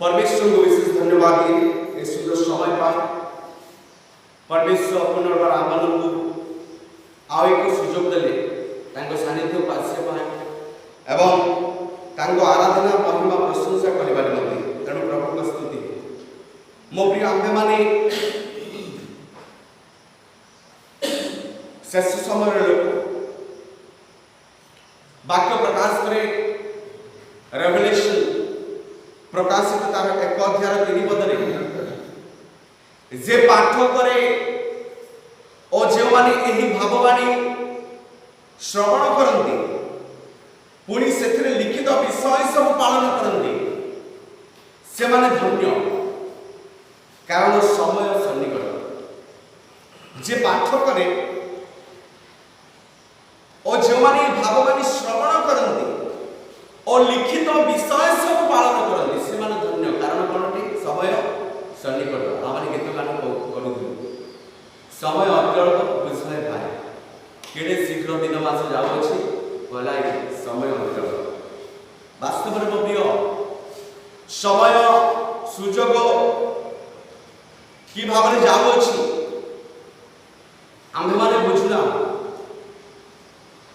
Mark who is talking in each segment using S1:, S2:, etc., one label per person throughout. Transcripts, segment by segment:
S1: परमेश्वर को विशेष धन्यवाद दिए सुंदर समय पाए परमेश्वर पुनर्बार आम आउ एक सुजोग देले सानिध्य पासे पाए एवं आराधना महिमा प्रशंसा कर तेणु प्रभु स्तुति मो प्रिय आम्भे माने शेष समय लोक वाक्य प्रकाश करे रेवलेशन प्रकाशित तार एक अध्याय 3 पदरे जे पाठ करे और जो माने एही भाववाणी श्रवण करती पुणी से लिखित विषय सब पालन करती से माने धन्य कारण समय सन्निकट जे पाठ करे और जो माने भाववाणी श्रवण करती और लिखित विषय सब पालन करती से माने धन्य कारण कौन समय सन्निकट आम गीत गान करूँ समय अटल विषय भाई केड़े शीघ्र दिन मास जाऊँगी कहला समय अटल वास्तव में प्रिय समय सुजोग कि भाव में जाऊँगी आम मैंने बुझुना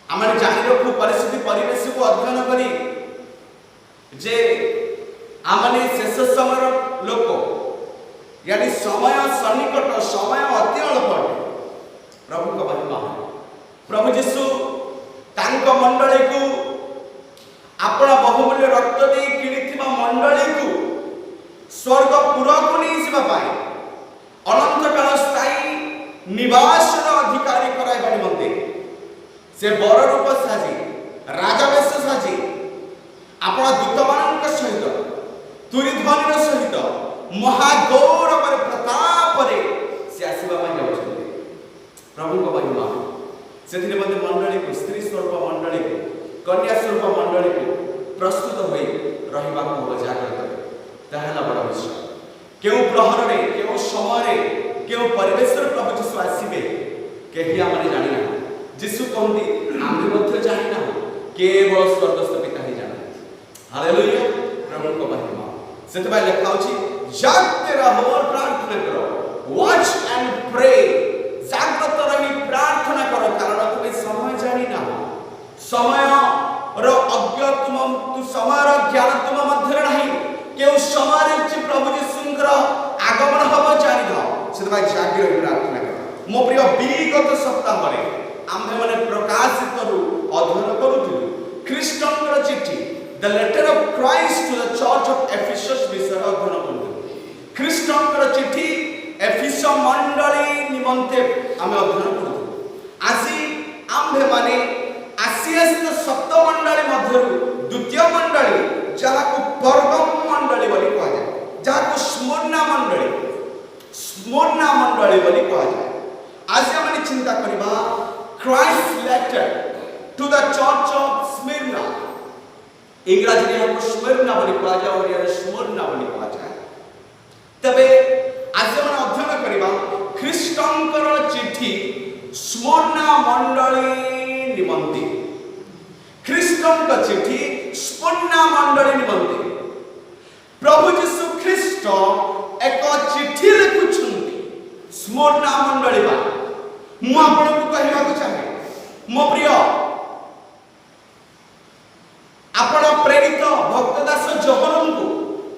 S1: आम जानी रखू परिस्थिति परिवेश को अध्ययन करी जे आमने शेष समय लोक यानी समय सन्निकट समय अति अल्प प्रभु का महिमा प्रभु जीशु तांको मंडली को आपण बहुमूल्य रक्त दे किनिथिबा मंडली को स्वर्ग पुरा को नहीं जिबा पाए अनंत काल स्थायी निवास अधिकारी कराइबा निमंते से बर रूप साजी राजवेश साजी आपण दूतमानक सहित तुरी ध्वनि सहित महागौरव प्रताप से आसवा जाऊँगी प्रभु को महिमा से मंडली को स्त्री स्वरूप मंडली को कन्या स्वरूप मंडली को प्रस्तुत हो रहा जागृत बड़ विषय क्यों प्रहर में क्यों समय क्यों परिवेश प्रभु जीशु आसवे कहीं आम जाना जीशु कहते आम जाना केवल स्वर्गस्थ पिता ही जाना हालेलुया प्रभु को महिमा से लिखा जागते रहो और प्रार्थना करो वॉच एंड प्रे जागृत रही प्रार्थना करो कारण तुम्हें समय जानी ना समय रो अज्ञ तुम समय रो ज्ञान तुम मध्य नहीं केउ समय प्रभु जीशुंकर आगमन हब जानी ना से जागी रही प्रार्थना करो मो प्रिय विगत सप्ताह रे आम्भे माने प्रकाशित रु अध्ययन करूथि ख्रीष्टन चिट्ठी the letter of Christ to the church of Ephesus विषय अध्ययन करूथि ख्रीष्टन चिट्ठी एफिस मंडली निमंते आम अध्ययन करूँ आज आम्भे माने आसीएस सप्त मंडली मध्य द्वितीय मंडली जहाँ को पर्गम मंडली बोली कहा जाए जहाँ को स्मुर्ना मंडली बोली कहा जाए आज आम चिंता करबा Christ letter to the church of Smyrna इंग्रजी में स्मिर्ना बोली कहा जाए और यार स्मुर्ना बोली कहा जाए तबे आज हम अध्ययन करबा ख्रीष्टंकर चिट्ठी स्मुर्ना मंडली निमंते ख्रीष्टंकर चिट्ठी स्मुर्ना मंडली निमंते प्रभु जीशु ख्रीष्ट एक चिट्ठी लिखुछंती स्मुर्ना मंडली बा मु आपन को कहबा को चाहे मो प्रिय आपण प्रेरित भक्तदास जोहरन को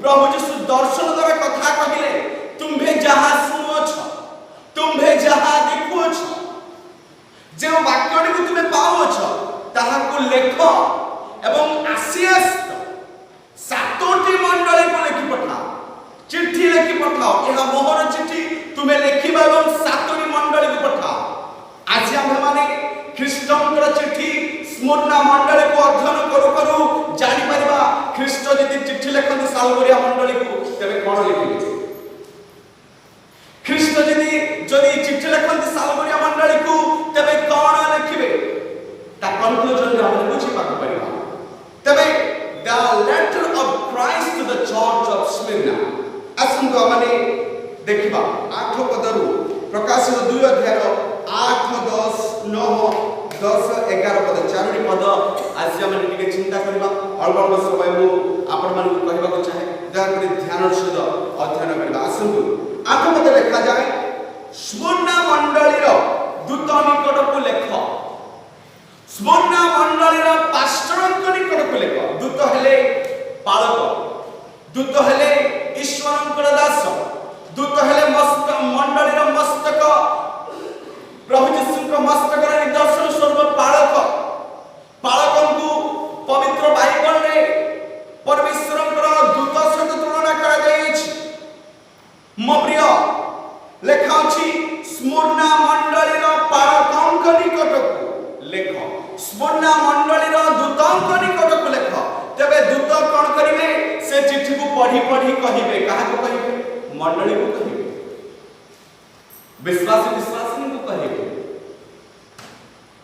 S1: प्रभु जीशु दर्शन द्वारा कथा कहले तुम्भे जहा सुनो छ तुम्भे जहा देखो छ जे वाक्यटी को तुमे पाओ छ ताहा को लेखो एवं आसीएस सातोटी मंडली को लिखि पठाओ चिट्ठी लिखि पठाओ यह मोहर चिट्ठी तुमे लिखिबा एवं सातोटी मंडली को पठाओ आज हम माने ख्रीष्टंकर चिट्ठी स्मुर्ना मंडली को अध्ययन करू करू जानि परिबा ख्रीष्ट यदि चिट्ठी लिखନ୍ତି सालगोरिया मंडली को तबे कोन लिखिबे ख्रीष्ट यदि चिट्ठी लिखନ୍ତି सालगोरिया मंडली को तबे कोन लिखिबे ता कंक्लूजन हम बुझी पाक परिबा तबे the letter of Christ to the church of Smyrna असंग माने देखिबा 8 पदरु प्रकाशित 2 अध्याय 8 10 9 10 11 पद चारोटी पद आज हम चिंता करबा अल्प समय मु आपण मान कहबा को चाहे ଦୟାକରି ଧ୍ୟାନର ସହିତ ଅଧ୍ୟୟନ କରିବା। ଆସନ୍ତୁ ଆଠ ପଦରେ ଲେଖାଯାଏ, ସ୍ମରଣା ମଣ୍ଡଳୀର ଦୂତ ନିକଟକୁ ଲେଖ। ସ୍ମରଣା ମଣ୍ଡଳୀର ପାଷ୍ଟରଙ୍କ ନିକଟକୁ ଲେଖ। ଦୂତ ହେଲେ ପାଳକ, ଦୂତ ହେଲେ ଈଶ୍ୱରଙ୍କର ଦାସ, ଦୂତ ହେଲେ ମଣ୍ଡଳୀର ମସ୍ତକ, ପ୍ରଭୁ ଯୀଶୁଙ୍କ ମସ୍ତକର ନିଦର୍ଶନ ସ୍ୱରୂପ ପାଳକ। ପାଳକଙ୍କୁ ପବିତ୍ର ବାଇବଲରେ ପରମେଶ୍ୱରଙ୍କର ଦୂତ ସହିତ ତୁଳନା କରାଯାଇଛି। ମୋ ପ୍ରିୟ, ଲେଖା ଅଛି ସ୍ମରଣା ମଣ୍ଡଳୀର ପାଳକଙ୍କ ନିକଟକୁ ଲେଖ, ସ୍ମରଣା ମଣ୍ଡଳୀର ଦୂତଙ୍କ ନିକଟକୁ ଲେଖ। ତେବେ ଦୂତ କଣ କରିବେ? ସେ ଚିଠିକୁ ପଢି ପଢି କହିବେ। କାହାକୁ କହିବେ? ମଣ୍ଡଳୀକୁ କହିବେ, ବିଶ୍ୱାସୀ ବିଶ୍ୱାସିନୀକୁ କହିବେ,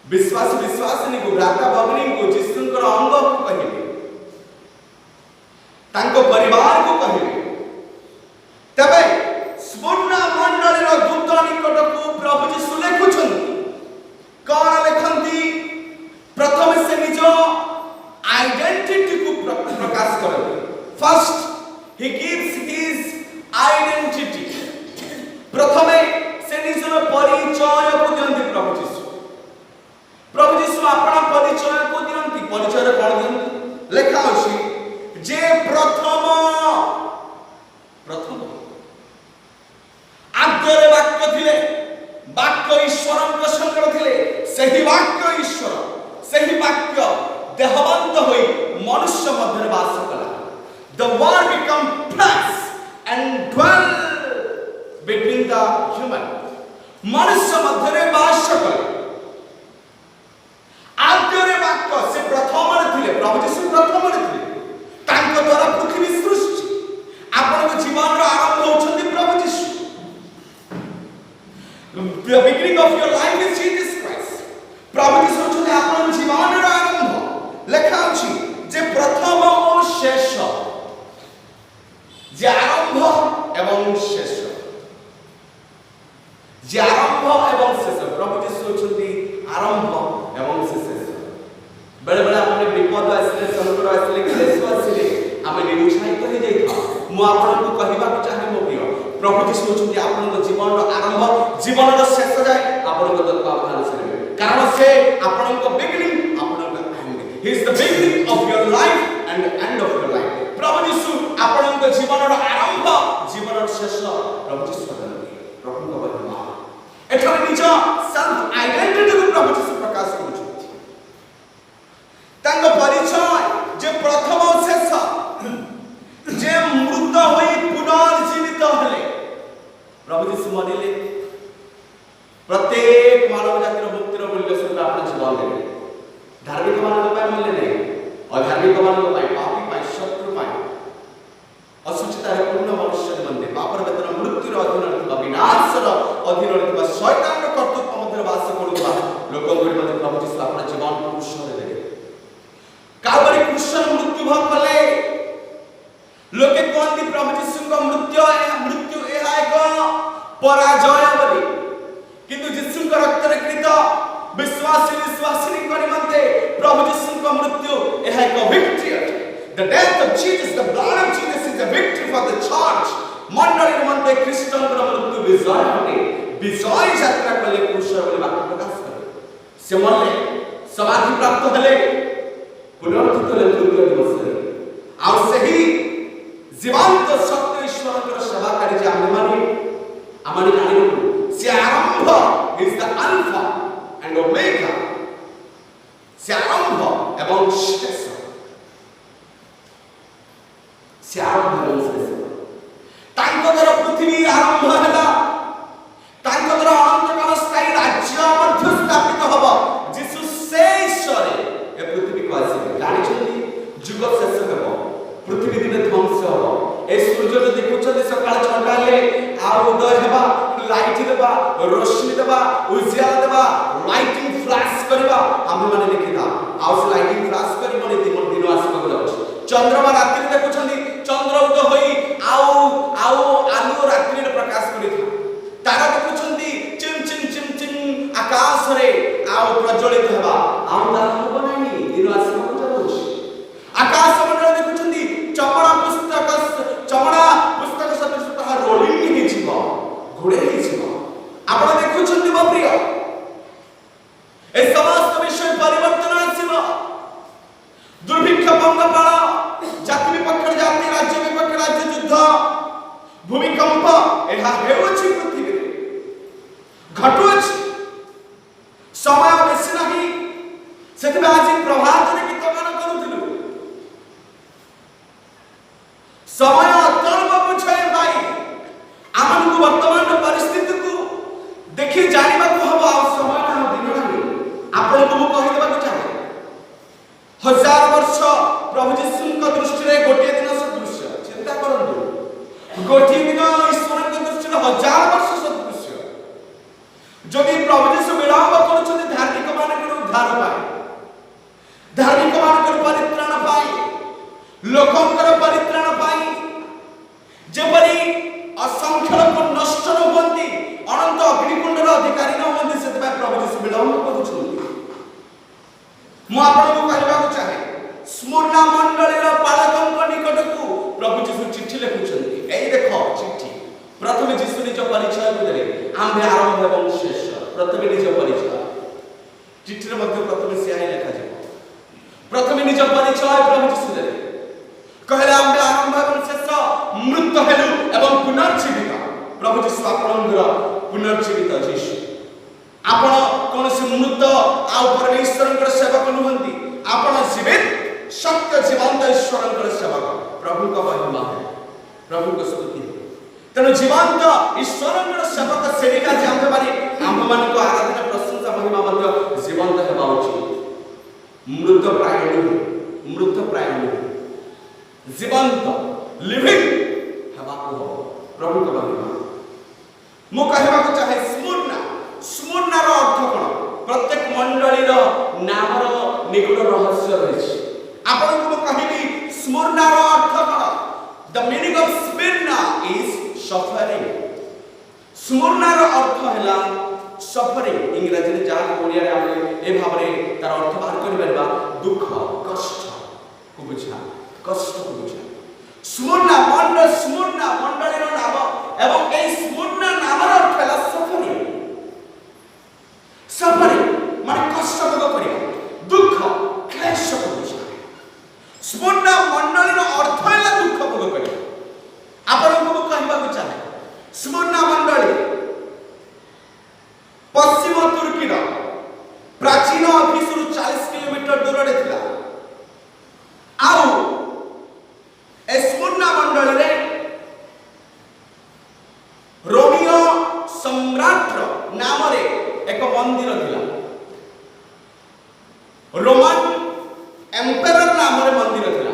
S1: ବିଶ୍ୱାସୀ ବିଶ୍ୱାସିନୀକୁ, ଭ୍ରାତା ଭଗ୍ନୀଙ୍କୁ, ଯୀଶୁଙ୍କର ଅଙ୍ଗକୁ କହିବେ, ତାଙ୍କ ପରିବାରକୁ କହିବେ। ତେବେ ସ୍ମରଣା ମଣ୍ଡଳୀର ଦୂତ ନିକଟକୁ ପ୍ରଭୁ ଯୀଶୁ ଲେଖୁଛନ୍ତି। କଣ ଲେଖନ୍ତି? ପ୍ରଥମେ ସେ ନିଜ ଆଇଡେଣ୍ଟିଟିକୁ ପ୍ରକାଶ କରନ୍ତି। ଫାର୍ଷ୍ଟ ହି gives his identity। ପ୍ରଥମେ ସେ ନିଜର ପରିଚୟକୁ ଦିଅନ୍ତି ପ୍ରଭୁ ଯୀଶୁ। ପ୍ରଭୁ ଯୀଶୁ ଆପଣ ପରିଚୟକୁ ଦିଅନ୍ତି। ପରିଚୟରେ କଣ ଦିଅନ୍ତି? ଲେଖା ଅଛି ଯେ ପ୍ରଥମ ଆଦ୍ୟରେ ବାକ୍ୟ ଥିଲେ, ବାକ୍ୟ ଈଶ୍ୱରଙ୍କ ସଙ୍ଗରେ ଥିଲେ, ସେହି ବାକ୍ୟ ଈଶ୍ୱର, ସେହି ବାକ୍ୟ ଦେହବନ୍ତ ହୋଇ ମନୁଷ୍ୟ ମଧ୍ୟରେ ବାସ କଲା। The word become flesh and dwell between the human। ମନୁଷ୍ୟ ମଧ୍ୟରେ ବାସ କଲେ। ଆଦ୍ୟରେ ବାକ୍ୟ, ସେ ପ୍ରଥମରେ ଥିଲେ, ପ୍ରଭୁ ଯୀଶୁ ପ୍ରଥମରେ ଥିଲେ। ତାଙ୍କ ଦ୍ୱାରା ପୃଥିବୀ ସୃଷ୍ଟି। ଆପଣଙ୍କ ଜୀବନର ଆରମ୍ଭ ହେଉଛନ୍ତି ପ୍ରଭୁ ଯୀଶୁ। The beginning of your life is Jesus Christ। ପ୍ରଭୁ ଯୀଶୁ ହେଉଛନ୍ତି ଆପଣଙ୍କ ଜୀବନର ଆରମ୍ଭ। ଲେଖା ଅଛି ଯେ ପ୍ରଥମ ଓ ଶେଷ, ଯେ ଆରମ୍ଭ ଏବଂ ଶେଷ, ଯେ ଆରମ୍ଭ ଏବଂ ଶେଷ। ପ୍ରଭୁ ଯୀଶୁ ହେଉଛନ୍ତି ଆରମ୍ଭ ଏବଂ ଶେଷ। ବେଳେ ବେଳେ ଆମେ ବିପଦ ଆସିଲେ, ସଂକଟ ଆସିଲେ, କ୍ଲେଶ ଆସିଲେ ଆମେ ନିରୁତ୍ସାହିତ ହେଇଯାଇଥାଉ। ମୁଁ ଆପଣଙ୍କୁ କହିବାକୁ ଚାହେଁ ମୋ ପ୍ରିୟ, ପ୍ରଭୁ ଯୀଶୁ ହେଉଛନ୍ତି ଆପଣଙ୍କ ଜୀବନର ଆରମ୍ଭ, ଜୀବନର ଶେଷ ଯାଏ ଆପଣଙ୍କ ତତ୍ତ୍ୱାବଧାନ କରିବେ। କାରଣ ସେ ଆପଣଙ୍କ ବିଗିନିଂ, ଆପଣଙ୍କ end. He is the beginning of your life and end of your life. ପ୍ରଭୁ ଯୀଶୁ ଆପଣଙ୍କ ଜୀବନର ଆରମ୍ଭ, ଜୀବନର ଶେଷ ପ୍ରଭୁ ଯୀଶୁ କରନ୍ତି। ପ୍ରଭୁଙ୍କ ମହିମା। ଏଠାରେ ନିଜ ସେଲ୍ଫ ଆଇଡେଣ୍ଟିଟିକୁ ପ୍ରଭୁ ଯୀଶୁ ପ୍ରକାଶ କରୁଛନ୍ତି। ତାଙ୍କ ପରିଚୟ ଯେ ପ୍ରଥମ ଶେଷ, ଯେ ମୃତ ହୋଇ ପୁନର୍ଜୀବିତ ହେଲେ। ପ୍ରଭୁ ଯୀଶୁ ମରିଲେ, ପ୍ରତ୍ୟେକ ମାନବ ଜାତିର ମୁକ୍ତିର ମୂଲ୍ୟ ସ୍ୱରୂପ ଆପଣ ଜୀବନ ଦେଲେ। ଧାର୍ମିକ ମାନଙ୍କ ପାଇଁ ମରିଲେ ନାହିଁ, ଅଧାର୍ମିକ ମାନଙ୍କ ପାଇଁ, ପାପୀ ପାଇଁ, ଶତ୍ରୁ ପାଇଁ, ଅସୁଚିତାରେ ପୂର୍ଣ୍ଣ ମନୁଷ୍ୟ ନିମନ୍ତେ, ପାପର ବେତନ ମୃତ୍ୟୁର ଅଧୀନରେ ଥିବା, ବିନାଶର ଅଧୀନରେ ଥିବା, ଶୈତାନର କର୍ତ୍ତୃତ୍ୱ ମଧ୍ୟରେ ବାସ କରୁଥିବା ଲୋକଙ୍କ ନିମନ୍ତେ ପ୍ରଭୁ ଯୀଶୁ ଆପଣ ଜୀବନ କ୍ରୁଶରେ ଦେଲେ। କାଲବାରୀ କ୍ରୁଶରେ ମୃତ୍ୟୁ ଭୋଗ କଲେ। ଲୋକେ କୁହନ୍ତି ପ୍ରଭୁ ଯୀଶୁଙ୍କ ମୃତ୍ୟୁ ଏହା ଏକ ପରାଜୟ ବୋଲି, କିନ୍ତୁ ଯୀଶୁଙ୍କ ରକ୍ତରେ କ୍ରୀତ ବିଶ୍ୱାସୀ ବିଶ୍ୱାସିନୀଙ୍କ ନିମନ୍ତେ ପ୍ରଭୁ ଯୀଶୁଙ୍କ ମୃତ୍ୟୁ ଏହା ଏକ ଭିକ୍ଟରି ଅଟେ। The death of Jesus, the blood of Jesus is a victory for the church। ମଣ୍ଡଳୀ ନିମନ୍ତେ ଖ୍ରୀଷ୍ଟଙ୍କର ମୃତ୍ୟୁ ବିଜୟ ଅଟେ। ବିଜୟ ଯାତ୍ରା କଲେ କ୍ରୁଶରେ ବୋଲି ବାକ୍ୟ ପ୍ରକାଶ କଲେ। ସେ ମଲେ, ସମାଧି ପ୍ରାପ୍ତ ହେଲେ, ପୁନରୁତ୍ଥିତ ହେଲେ ତୃତୀୟ ଦିବସରେ। ଆଉ ସେହି ଜୀବନ୍ତ ସତ୍ୟ ଈଶ୍ୱରଙ୍କର ସେବାକାରୀ ଯେ ଆମେମାନେ ଜାଣିବୁ, ସେ ଆରମ୍ଭ, is the alpha and omega. ସେ ଆରମ୍ଭ ଏବଂ ଶେଷ, ସେ ଆରମ୍ଭ ଏବଂ ଶେଷ। ତାଙ୍କ ଦ୍ୱାରା ପୃଥିବୀ ଆରମ୍ଭ ହେଲା, ତାଙ୍କ ଦ୍ୱାରା ଅନନ୍ତକାଳ ସ୍ଥାୟୀ ରାଜ୍ୟ ମଧ୍ୟ ସ୍ଥାପିତ ହେବ। ଯୀଶୁ ଶେଷରେ ଏ ପୃଥିବୀକୁ ଆସିବେ। ଜାଣିଛନ୍ତି ଯୁଗ ଶେଷ ହେବ, ପୃଥିବୀ ଦିନେ ଧ୍ୱଂସ ହେବ। ଏ ସୂର୍ଯ୍ୟ ଦେଖୁଛନ୍ତି ସକାଳ 6ଟା ହେଲେ ଆଉ ଉଦୟ ହେବା, ଲାଇଟ୍ ଦେବା, ରୋଶନୀ ଦେବା, ଉଜିଆଲା ଦେବା, ଲାଇଟିଂ ଫ୍ଲାଶ କରିବା। ଆମେମାନେ ଦେଖିବା ଆଉ ସେ ଲାଇଟିଂ ଫ୍ଲାଶ କରିବନି, ଦିନ ଆସିବାକୁ ଯାଉଛି। ଚନ୍ଦ୍रमा ରାତିରେ ଦେଖୁଛନ୍ତି, ଚନ୍ଦ୍ର ଉଦୟ ହୋଇ ଆଉ ଆଲୁଅ ରାତ୍ରିରେ ପ୍ରକାଶ କରିଥାଏ। ତାରା ଦେଖୁଛନ୍ତି ଚିମ୍ ଚିମ୍ ଚିମ୍ ଚିମ୍ ଆକାଶରେ ଆଉ ପ୍ରଜ୍ୱଳିତ ହେବା, ଆଉ ତାହା ହେବ ନାହିଁ, ଦିନ ଆସିବାକୁ ଯାଉଛି। ଆକାଶ ମଣ୍ଡଳ ଦେଖୁଛନ୍ତି, ଚପଳା ପୁସ୍ତକ घटुअछि समय बेसी नहीं से आज प्रभात गीत गान करूँ समय अत्यल्प बुझे भाई आम को वर्तमान परिस्थिति को देखी जाना हम आ समय दिन नहीं आपको कहीदेवा चाहे 1000 वर्ष प्रभु जीशु दृष्टि गोटे दिन सदृश चिंता करूँ गोटे दिन ईश्वर दृष्टि 1000 वर्ष सदृश जदि प्रभु जीशु विलंब कर धार्मिक मान उद्धार पाए धार्मिक मान परित्राण पाए लोकंकर परित्राण पाए जेपरी असंख्य लोक नष्ट न होती अनंत अग्निकुंडर अधिकारी न होती से प्रभु जीशु विलंब कर चाहे स्मरणा मंडलीर पालकों निकट को प्रभु जीशु चिट्ठी लिखुं देख चिट्ठी प्रथम जीशु निज परिचय देले आंबे आरंभ एवं शेष प्रथम निज परिचय चिट्ठी प्रथम से लिखा जाए प्रथम निज परिचय प्रभु जीशु देले कहले आंबे आरंभ एवं शेष मृत हेलु एवं पुनर्जीवित प्रभु जीशु आपणकर पुनर्जीवित जीशु आपण कौन से मृत आ परमेश्वर सेवक नुहंती आपण जीवित सत्य जीवंत ईश्वर सेवक प्रभु का महिमा है प्रभु को स्तुति तेणु जीवंत ईश्वर सेवक सेविका जे आम माने आम मान को आराधना प्रशंसा महिमा मध्य जीवंत हेबा उचित मृत प्राय नहीं जीवंत लिविंग हेबा को प्रभु का महिमा मु कहबा को चाहे स्मरणार अर्थ कौन प्रत्येक मंडलीर नामर निगूढ़ रहस्य रही आपन को कहबी स्मरणार अर्थ कौन the meaning of Smyrna is suffering स्मरणार अर्थ हैला सफरिंग इंग्रजी रे जहा ओडिया रे हम ए भाबरे तार अर्थ बाहर करि परबा दुख कष्ट को बुझा कष्ट को बुझा स्मरना मंडलीर नाम एवं ए स्मरना नामर अर्थ हैला सफरिंग माने कष्ट भोग करिया दुख क्लेश को बुझा स्मरना मंडलीर अर्थ हैला दुख भोग करिया आपन को कहबा को चाहे स्मरना मंडली पश्चिम तुर्कीर प्राचीन अफिस 40 किलोमीटर दूर रे थिला आउ स्मरना मंडली रे रोमियो सम्राट नाम रे एक मंदिर थिला रोमन एम्परर नाम रे मंदिर थिला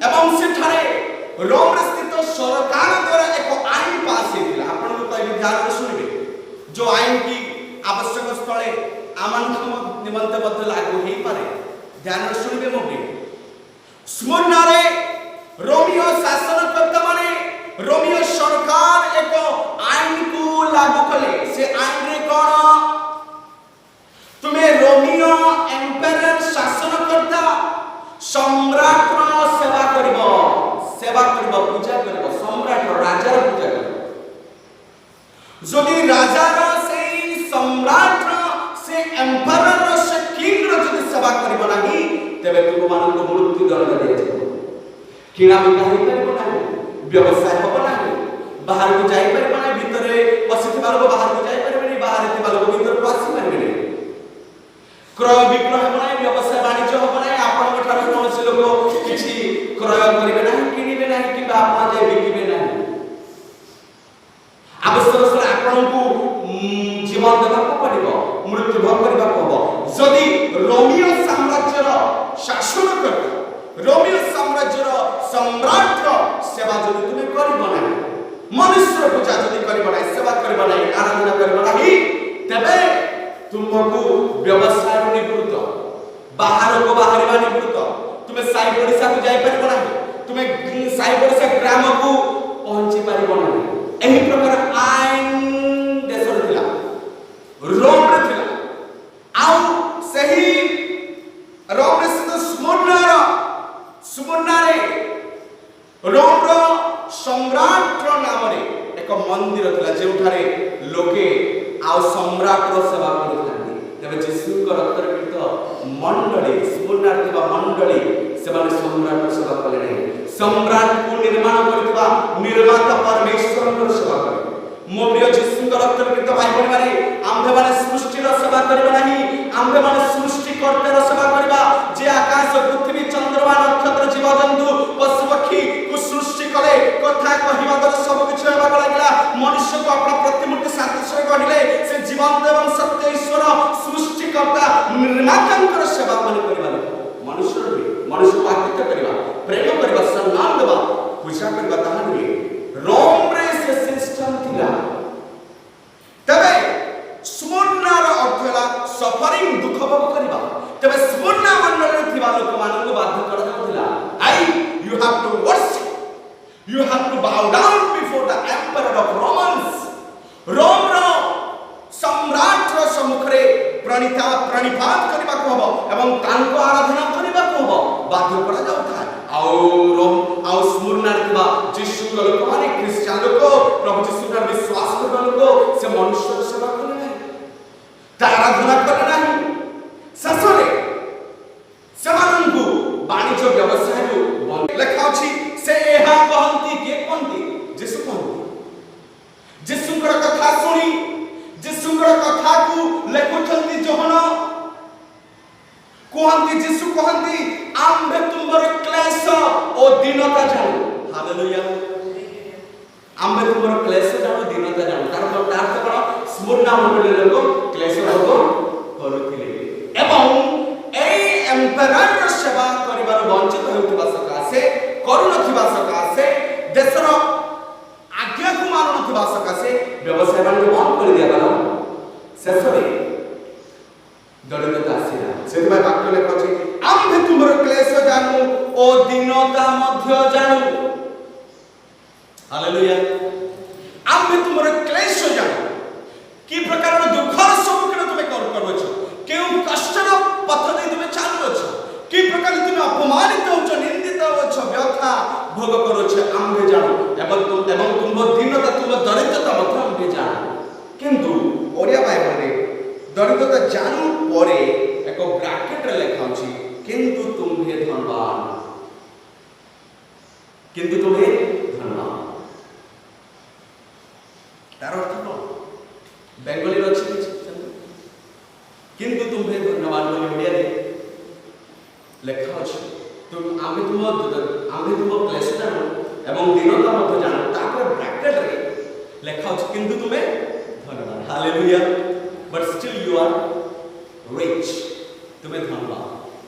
S1: एवं सेठारे रोम रे स्थित सरकार द्वारा एक आईन पास हेतिला आपन को कहबी ध्यान से सुनिबे जो आईन की आवश्यक स्थले आमंत्रण निमंत्रण मध्य लागू हे पारे ध्यान से सुनिबे मोबे स्मरणा रे रोमियो शासनकर्ता माने रोमियो सरकार एक आईन को लागू कले से आईन रे कोन तुम्हें रोमियो एम्परर शासनकर्ता सम्राट सेवा करिबो पूजा करिबो सम्राट राजार पूजा करिबो जदि राजार से सम्राट से एम्परर से किंग रो जदि सेवा करिबो नाही तबे तुम मान को मृत्यु दंड दिया जाय किना बिका हे परबो नाही व्यवसाय होबो नाही बाहर को जाई परबो नाही भीतरे बसिथिबा लोक बाहर को जाई परबे बाहर थिबा लोक भीतर को आसी परबे क्रय विक्रय होबो नाही व्यवसाय वाणिज्य होबो नाही आपन ठार कोन से लोक किछि क्रय करिबे नाही किनिबे नाही कि आपन जाय बिकिबे नाही आवश्यक से आपन को जीवन देबा को पड़िबो मृत्यु भोग करबा को होबो जदि रोमियो साम्राज्यर शासन करता रोमियो साम्राज्यर सम्राट सेवा जदि तुमे करिबो नाही मनुष्य पूजा जदि करिबो नाही सेवा करिबो नाही आराधना करिबो नाही तबे तुमको व्यवसाय निवृत्त बाहर को बाहरवा निवृत्त तुम्हें साई पड़िसा को जाई परबो नाही तुम्हें साई पड़िसा ग्राम को पहुंची परबो नाही एही प्रकार आईन देश थिला रोम रे थिला आउ सही रोम रे स्मरणा रे रोम रो सम्राट नाम रे एक मंदिर थिला जेउठारे लोके आ सम्राट रो सेवा करथांती तबे जीशु को रक्तर पीठ मंडली स्मरणा थिबा मंडली सेमाने सम्राट सेवा कले नै सम्राट को निर्माण करथिबा निर्माता परमेश्वर को सेवा करे ମୋ ପ୍ରିୟ ଯୀଶୁଙ୍କ ରକ୍ତରେ ପ୍ରୀତ ଭାଇ ଭଉଣୀମାନେ, ଆମ୍ଭେମାନେ ସୃଷ୍ଟିର ସେବା କରିବା ନାହିଁ, ଆମ୍ଭେମାନେ ସୃଷ୍ଟିକର୍ତ୍ତାର ସେବା କରିବା। ଯେ ଆକାଶ ପୃଥିବୀ ଚନ୍ଦ୍ରମା ନକ୍ଷତ୍ର ଜୀବଜନ୍ତୁ ପଶୁପକ୍ଷୀକୁ ସୃଷ୍ଟି କଲେ, କଥା କହିବା ଦ୍ୱାରା ସବୁ କିଛି ହେବାକୁ ଲାଗିଲା। ମନୁଷ୍ୟକୁ ଆପଣ ପ୍ରତିମୂର୍ତ୍ତି ସାଦୃଶ୍ୟରେ ଗଢ଼ିଲେ। ସେ ଜୀବନ୍ତ ଏବଂ ସତ୍ୟ ଈଶ୍ୱର ସୃଷ୍ଟିକର୍ତ୍ତା ନିର୍ମାତାଙ୍କର ସେବା ମାନେ କରିବା ଲୋକ। ମନୁଷ୍ୟର ନୁହେଁ, ମନୁଷ୍ୟକୁ ଆକୃତ କରିବା, ପ୍ରେମ କରିବା, ସମ୍ମାନ ଦେବା, ପୂଜା କରିବା ତାହା ନୁହେଁ। ରୋମରେ ସେ ସିଷ୍ଟମ ଥିଲା। ତେବେ ସ୍ମରଣାର ଅର୍ଥ ହେଲା ସଫରିଂ, ଦୁଃଖ ଭୋଗ କରିବା। ତେବେ ସ୍ମରଣା ମଣ୍ଡଳରେ ଥିବା ଲୋକମାନଙ୍କୁ ବାଧ୍ୟ କରାଯାଉଥିଲା, you have to worship, you have to bow down before the emperor of Romans. ରୋମର ସମ୍ରାଟର ସମ୍ମୁଖରେ ପ୍ରଣିପାତ କରିବାକୁ ହବ ଏବଂ ତାଙ୍କ ଆରାଧନା କରିବାକୁ ହବ, ବାଧ୍ୟ କରାଯାଉଥାଏ। ଆଉ ସ୍ମରଣାରେ ଥିବା ଯୀଶୁଙ୍କ ଲୋକମାନେ, ଖ୍ରୀଷ୍ଟିଆନ ଲୋକ, ପ୍ରଭୁ ଯୀଶୁଙ୍କର ବିଶ୍ୱାସ କରିବା ଲୋକ, ସେ ମନୁଷ୍ୟର ସେବା କଲେ ନାହିଁ, ତା ଆରାଧନା କଲେ ନାହିଁ। ଶେଷରେ ସେମାନଙ୍କୁ ବାଣିଜ୍ୟ ବ୍ୟବସାୟରୁ ଲେଖା ଅଛି, ସେ ଏହା କହନ୍ତି, କିଏ କହନ୍ତି? ଯୀଶୁ କହନ୍ତି। ଯୀଶୁଙ୍କର କଥା ଶୁଣି, ଯୀଶୁଙ୍କର କଥାକୁ ଲେଖୁଛନ୍ତି ଯୋହନ କୁହନ୍ତି, ଯୀଶୁ କହନ୍ତି, ଆମ୍ଭେ ତୁମର କ୍ଲେଶ ଓ ଦୀନତା ଜାଣୁ। ହାଲେଲୁୟା। ଆମ୍ଭେ ତୁମର କ୍ଲେଶ ଜାଣୁ, ଦୀନତା ଜାଣୁ। ତାର ଅର୍ଥ କଣ? ସ୍ମରଣା ମଣ୍ଡଳୀର ଲୋକ କ୍ଲେଶ ଭୋଗ କରୁଥିଲେ ଏବଂ ଏଇ ଏମ୍ପେରରର ସେବା କରିବାର ବଞ୍ଚିତ ହେଉଥିବା ସକାଶେ, କରୁନଥିବା ସକାଶେ, ଦେଶର ଆଜ୍ଞାକୁ ମାନୁନଥିବା ସକାଶେ ବ୍ୟବସାୟ ବାଣିଜ୍ୟ ବନ୍ଦ କରି ଦିଆଗଲା। ଶେଷରେ ଦରିଦ୍ରତା ଆସିଲା। ସେଥିପାଇଁ ବାକ୍ୟ ଲେଖା ଅଛି, ଆମ୍ଭେ ତୁମର କ୍ଲେଶ ଜାଣୁ ଓ ଦୀନତା ମଧ୍ୟ ଜାଣୁ। ହାଲେଲୁୟା। ଆମ୍ଭେ ତୁମର କ୍ଲେଶ ଜାଣୁ। କି ପ୍ରକାରର ଦୁଃଖର ସମ୍ମୁଖୀନ ତୁମେ କରୁଅଛ, କେଉଁ କଷ୍ଟର ପଥ ଦେଇ ତୁମେ ଚାଲୁଅଛ, କି ପ୍ରକାର ତୁମେ ଅପମାନିତ ହେଉଛ, ନିନ୍ଦିତ ହେଉଛ, ବ୍ୟଥା ଭୋଗ କରୁଅଛ, ଆମ୍ଭେ ଜାଣୁ ଏବଂ ତୁମ ଦୀନତା, ତୁମ ଦରିଦ୍ରତା ମଧ୍ୟ ଆମ୍ଭେ ଜାଣୁ। କିନ୍ତୁ ଓଡ଼ିଆ ବାଇବଲରେ ଦରିଦ୍ରତା ଜାଣୁ ପରେ ଏକ ବ୍ରାକେଟରେ ଲେଖା ଅଛି, କିନ୍ତୁ ତୁମ୍ଭେ ଧନବାନ। କିନ୍ତୁ ତୁମ୍ଭେ ଧନବାନ। ତାର ଅର୍ଥ କଣ? ବେଙ୍ଗଲୀରେ ଅଛି କିଛି, କିନ୍ତୁ ତୁମ୍ଭେ ଧନ୍ୟବାନ ବୋଲି ଓଡ଼ିଆରେ ଲେଖା ଅଛି। ଆମ୍ଭେ ତୁମ କ୍ଲେଶ ଜାଣୁ ଏବଂ ଦୀନତା ମଧ୍ୟ ଜାଣୁ। ତାପରେ ବ୍ରାକେଟରେ ଲେଖା ଅଛି, କିନ୍ତୁ ତୁମେ ଧନବାନ। Hallelujah. But still you are rich. ତୁମେ ଧନବାନ।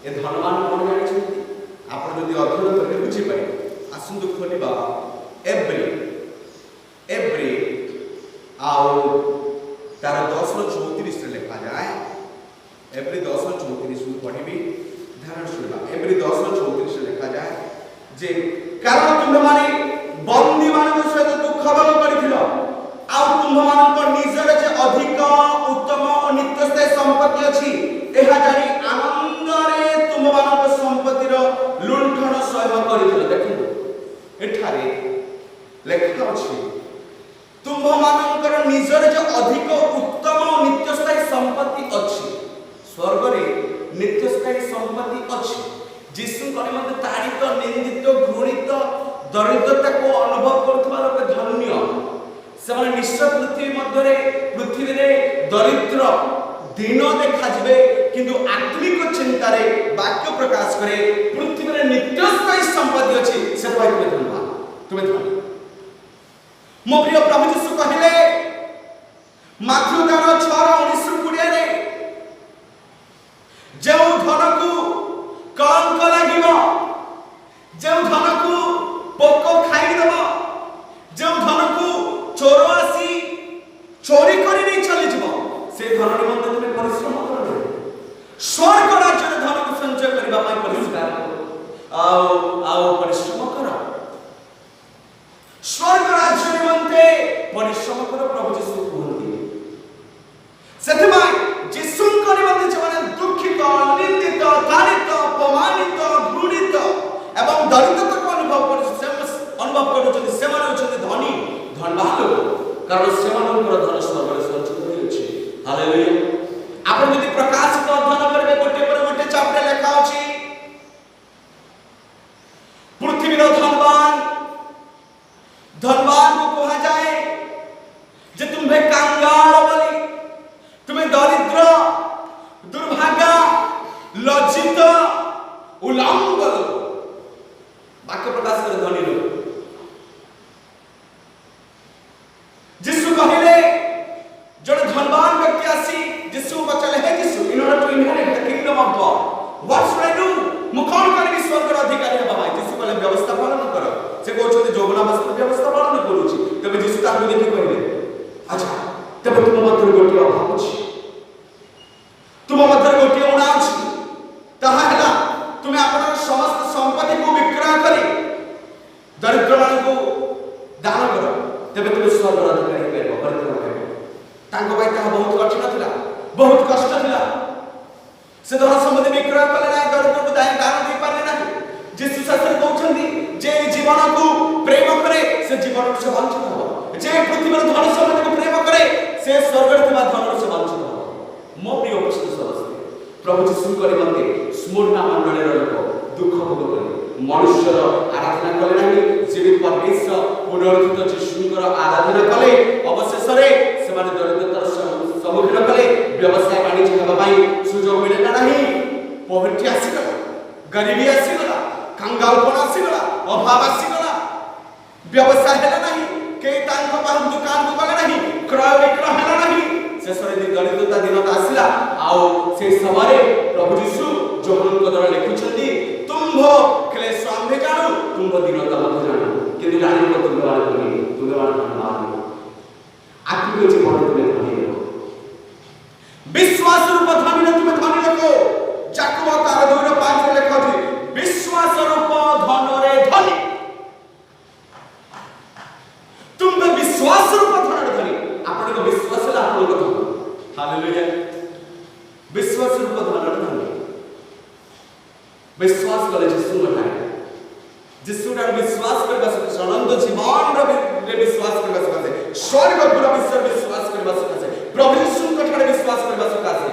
S1: ଏ ଧନବାନ କଣ ଜାଣିଛନ୍ତି? ଆପଣ ଯଦି ଅଧ୍ୟୟନ କରିବେ ବୁଝିପାରିବେ। ଆସନ୍ତୁ ଖୋଲିବା ଏବ୍ରି ଆଉ ତାର 10:34 ଲେଖାଯାଏ। ଏବ୍ରି 10:34 ମୁଁ ପଢ଼ିବି, ଧ୍ୟାନ ଶୁଣିବା। ଏବ୍ରି 10:34 ଲେଖାଯାଏ ଯେ, କାରଣ ତୁମେମାନେ ବନ୍ଦୀମାନଙ୍କ ସହିତ ଦୁଃଖ ଭୋଗ କରିଥିଲ, ଆଉ ତୁମମାନଙ୍କ ନିଜର ଯେ ଅଧିକ ଉତ୍ତମ ଓ ନିତ୍ୟସ୍ଥାୟୀ ସମ୍ପତ୍ତି ଅଛି, ଏହା ଜାଣି ଆନନ୍ଦରେ ତୁମମାନଙ୍କ ସମ୍ପତ୍ତିର ଲୁଣ୍ଠନ ସହ୍ୟ କରିଥିଲ। ଦେଖନ୍ତୁ ଏଠାରେ ଲେଖା ଅଛି, ତୁମମାନଙ୍କର ନିଜର ଯେ ଅଧିକ ଉତ୍ତମ ଓ ନିତ୍ୟସ୍ଥାୟୀ ସମ୍ପତ୍ତି ଅଛି। ସ୍ୱର୍ଗରେ ନିତ୍ୟସ୍ଥାୟୀ ସମ୍ପତ୍ତି ଅଛି। ଯୀଶୁଙ୍କ ନିମନ୍ତେ ତାଡ଼ିତ, ନିନ୍ଦିତ, ଘୃଣିତ, ଦରିଦ୍ରତାକୁ ଅନୁଭବ କରୁଥିବା ଲୋକ ଧନ୍ୟ। ସେମାନେ ନିଶ୍ଚୟ ପୃଥିବୀରେ ଦରିଦ୍ର, ଦୀନ ଦେଖାଯିବେ, କିନ୍ତୁ ଆତ୍ମିକ ଚିନ୍ତାରେ ବାକ୍ୟ ପ୍ରକାଶ କରେ ପୃଥିବୀରେ ନିତ୍ୟସ୍ଥାୟୀ ସମ୍ପତ୍ତି ଅଛି। ସେଥିପାଇଁ ତୁମେ ଧନ୍ୟବାଦ, ତୁମେ ଧନ୍ୟ। ମୋ ପ୍ରିୟ ପ୍ରଭୁ ଯୀଶୁ କହିଲେ ମାଥ୍ୟୁ 6:19-20, ଯେଉଁ ଧନକୁ କଳଙ୍କ ଲାଗିବ, ଯେଉଁ ଧନକୁ ପୋକ ଖାଇଦେବ, ଯେଉଁ ଧନକୁ ଚୋର ଆସି ଚୋରି କରି ନେଇ ଚାଲିଯିବ, ସେ ଧନ ନିମନ୍ତେ ତୁମେ ପରିଶ୍ରମ କର। ସ୍ୱର୍ଗ ରାଜ୍ୟରେ ଧନକୁ ସଞ୍ଚୟ କରିବା ପାଇଁ ପରିଷ୍କାର ଆଉ ପରିଶ୍ରମ କର। ସ୍ୱର୍ଗ ରାଜ୍ୟ ନିମନ୍ତେ ପରିଶ୍ରମ କର, ପ୍ରଭୁ ଯୀଶୁ କୁହନ୍ତି। ସେଥିପାଇଁ ଯୀଶୁଙ୍କ ନିମନ୍ତେ ଯେଉଁମାନେ ଦୁଃଖିତ, ନିନ୍ଦିତ, ତାଡ଼ିତ, ଅପମାନିତ, ଘୃଣିତ ଏବଂ ଦରିଦ୍ରତାକୁ ଅନୁଭବ କରୁଛନ୍ତି, ସେମାନେ ହେଉଛନ୍ତି ଧନୀ, ଧନବାନ ଲୋକ, କାରଣ ସେମାନଙ୍କର ଧନ ସ୍ୱର୍ଗରେ ସଞ୍ଚିତ ହୋଇଅଛି। ହାଲେଲୁୟା। ଆପଣ ଯଦି ପ୍ରକାଶିତ ଅଧ୍ୟୟନ କରିବେ, ଗୋଟିଏ ପରେ ଗୋଟିଏ ଚାପ୍ଟର ଲେଖା ଅଛି, ପୃଥିବୀର ଧନବାନକୁ କୁହାଯାଏ उलंग लोक वाक्य प्रकाश करे धनी लोक यीशु कहले जड़े धनवान व्यक्ति आसी यीशु बचले हे Yeshu in order to inherit the kingdom of God what should I do मु कोन करबी स्वर्ग रो अधिकारी हेबा भाई यीशु कहले व्यवस्था पालन कर से कहउछते जोगना वस्त्र व्यवस्था पालन करूची तबे यीशु ताकू देखि कहले अच्छा तबे तुम मध्य गोटी अभाव अछि तुम मध्य गोटी उणा अछि ताहा हला तुमे आपन समस्त संपत्ति को विक्रय करी दरिद्र मान को दान करो तबे तुम स्वर्ग रो अधिकारी हेबो परित्राण हेबो तांको भाई ताहा बहुत कठिन थिला बहुत कष्ट थिला से धन संपत्ति विक्रय कले ना दरिद्र को दान दे पाले ना यीशु शास्त्र कहउछंदी जे जीवन को प्रेम करे से जीवन से वंचित हो जे पृथ्वी धन संपत्ति को प्रेम करे से स्वर्ग रे थबा धन से वंचित हो मो प्रिय उपस्थित सदस्य प्रभु यीशु करे मते स्मरणा मंडल रे लोक दुख भोग करे मनुष्य आराधना कले नाही जीवित परमेश्वर पुनरुत्थित यीशुଙ୍କର आराधना कले अवशेष रे से माने दरिद्रतार सम्मुखीन कले व्यवसाय वाणिज्य हेबा पई सुजोग मिलेला नाही पॉवर्टी आसीगला गरीबी आसीगला कंगालपन आसीगला अभाव आसीगला व्यवसाय हेला नाही के तांको पास दुकान को गला नाही क्रय विक्रय हेला नाही शेषरे दरिद्रता दिन आसीला आउ से समय प्रभु यीशु जोहन को द्वारा लिखुछंदी तुम्भो क्लेश आंधे जानो तुम्भो दीनता मत जानो किंतु जानि को तुम वाला नहीं तुम वाला नहीं आत्मिक जीवन तुम्हें धनी रखो विश्वास रूप धनी न तुम्हें धनी रखो जाकुवा तार 2:5 रे लिखा अछि विश्वास रूप धन रे धनी तुम विश्वास रूप धन रे धनी आपन को विश्वास ला आपन को हालेलुया विश्वास रूप धन रे धनी विश्वास करे यीशु मताय यीशु रा विश्वास करबा से अनंत जीवन रे विश्वास करबा से स्वर्ग पूरा विश्व विश्वास करबा से प्रभु यीशु कठारे विश्वास करबा से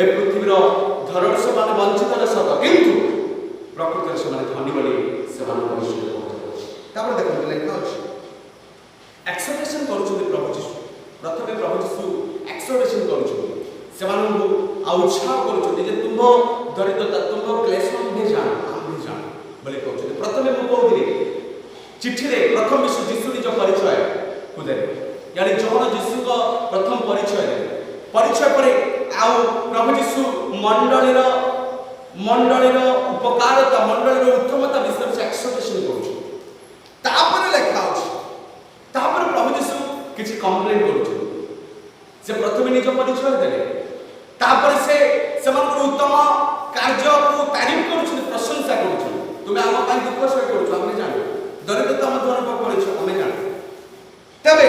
S1: ए पृथ्वी रो धरण से माने वंचित न सत किंतु प्रकृति से माने धनी बली से माने भविष्य तापर देखो लेखा अछि एक्सोर्टेशन करूछु प्रभु यीशु प्रथमे प्रभु यीशु एक्सोर्टेशन करूछु से माने आ उत्साह करूछु जे तुम दरिद्रता तुम क्लेश में जान बोले कहउछु प्रथमे मु कहउली चिट्ठी रे प्रथम विश्व यीशु निज परिचय खुदे यानी जोहन यीशु को प्रथम परिचय परे आउ प्रभु यीशु मंडलीर उपकारता मंडलीर उत्तमता विषय से एक्सोर्टेशन करूछु तापर लेखा अछि तापर प्रभु यीशु किछि कंप्लेंट करूछु से प्रथमे निज परिचय देले तापर से समग्र उत्तम कार्य को तारीफ करूछु प्रशंसा करूछु तुमे हम पाई दुख सह करूछु हम जानो दरिद्रता मध्य अनुभव करूछु हम जानो तबे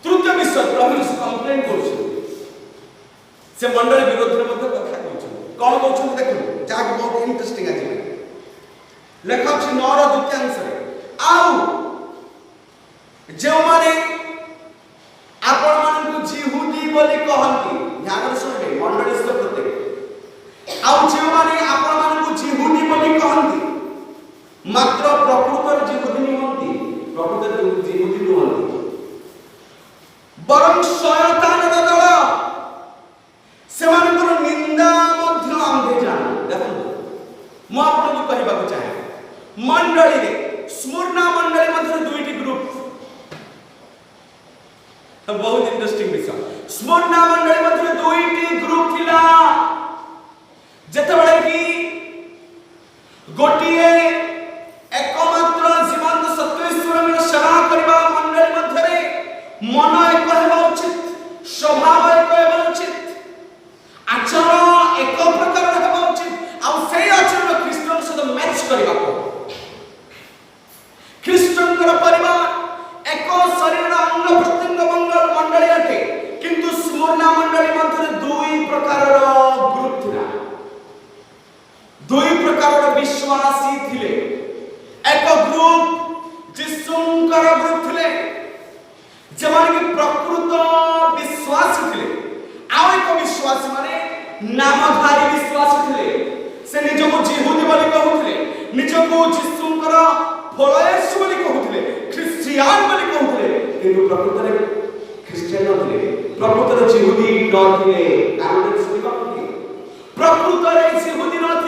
S1: तृतीय विषय प्रभु यीशु कंप्लेंट करूछु से मंडली विरोध रे मध्य कथा करूछु कोन करूछु देखु जाक बहुत इंटरेस्टिंग अछि लेखक छी 9 रो द्वितीयांश रे आउ जे माने आपण मान को जिहुदी बोली कहंती ध्यान से सुनबे मंडली से प्रत्येक आउ जे माने आपण मान को जिहुदी बोली कहंती मात्र प्रकृतर जिहुदी निहंती प्रकृतर जिहुदी नहंती बरं शयतान दल सेमानकर निंदा मध्य आंधे जान देखो मु आपन को कहबा को चाहे मंडली रे स्मरणा मंडली मध्य दुईटी ग्रुप बहुत इंटरेस्टिंग विषय स्मरणा मंडली मध्य दुईटी ग्रुप थिला जेतबेले कि गोटिए एकमात्र जीवंत सत्वेश्वर सेवा करबा मंडली मध्य रे मन एक हेबा उचित स्वभाव एक हेबा उचित आचरण एक प्रकार हेबा उचित आ से आचरण ख्रीष्टन सहित मैच करबा को ख्रीष्टन कर परिवार एक शरीर अंग प्रत्यंग मंडली अटे किंतु स्मरणा मंडली मध्य दुई प्रकार ग्रुप थिला दुई प्रकार विश्वासी थिले एक ग्रुप जिसुंकर ग्रुप थिले जमान की प्रकृत विश्वासी थिले आ एक विश्वासी माने नामधारी विश्वासी थिले से निजको जिहुदी बोली कहउथिले निजको जिसुंकर फॉलोअर्स बोली कहउथिले क्रिश्चियन बोली कहउथिले किंतु प्रकृत रे क्रिश्चियन नथिले प्रकृत रे जिहुदी नथिले नामधारी सुनी कहउथिले प्रकृत रे जिहुदी नथिले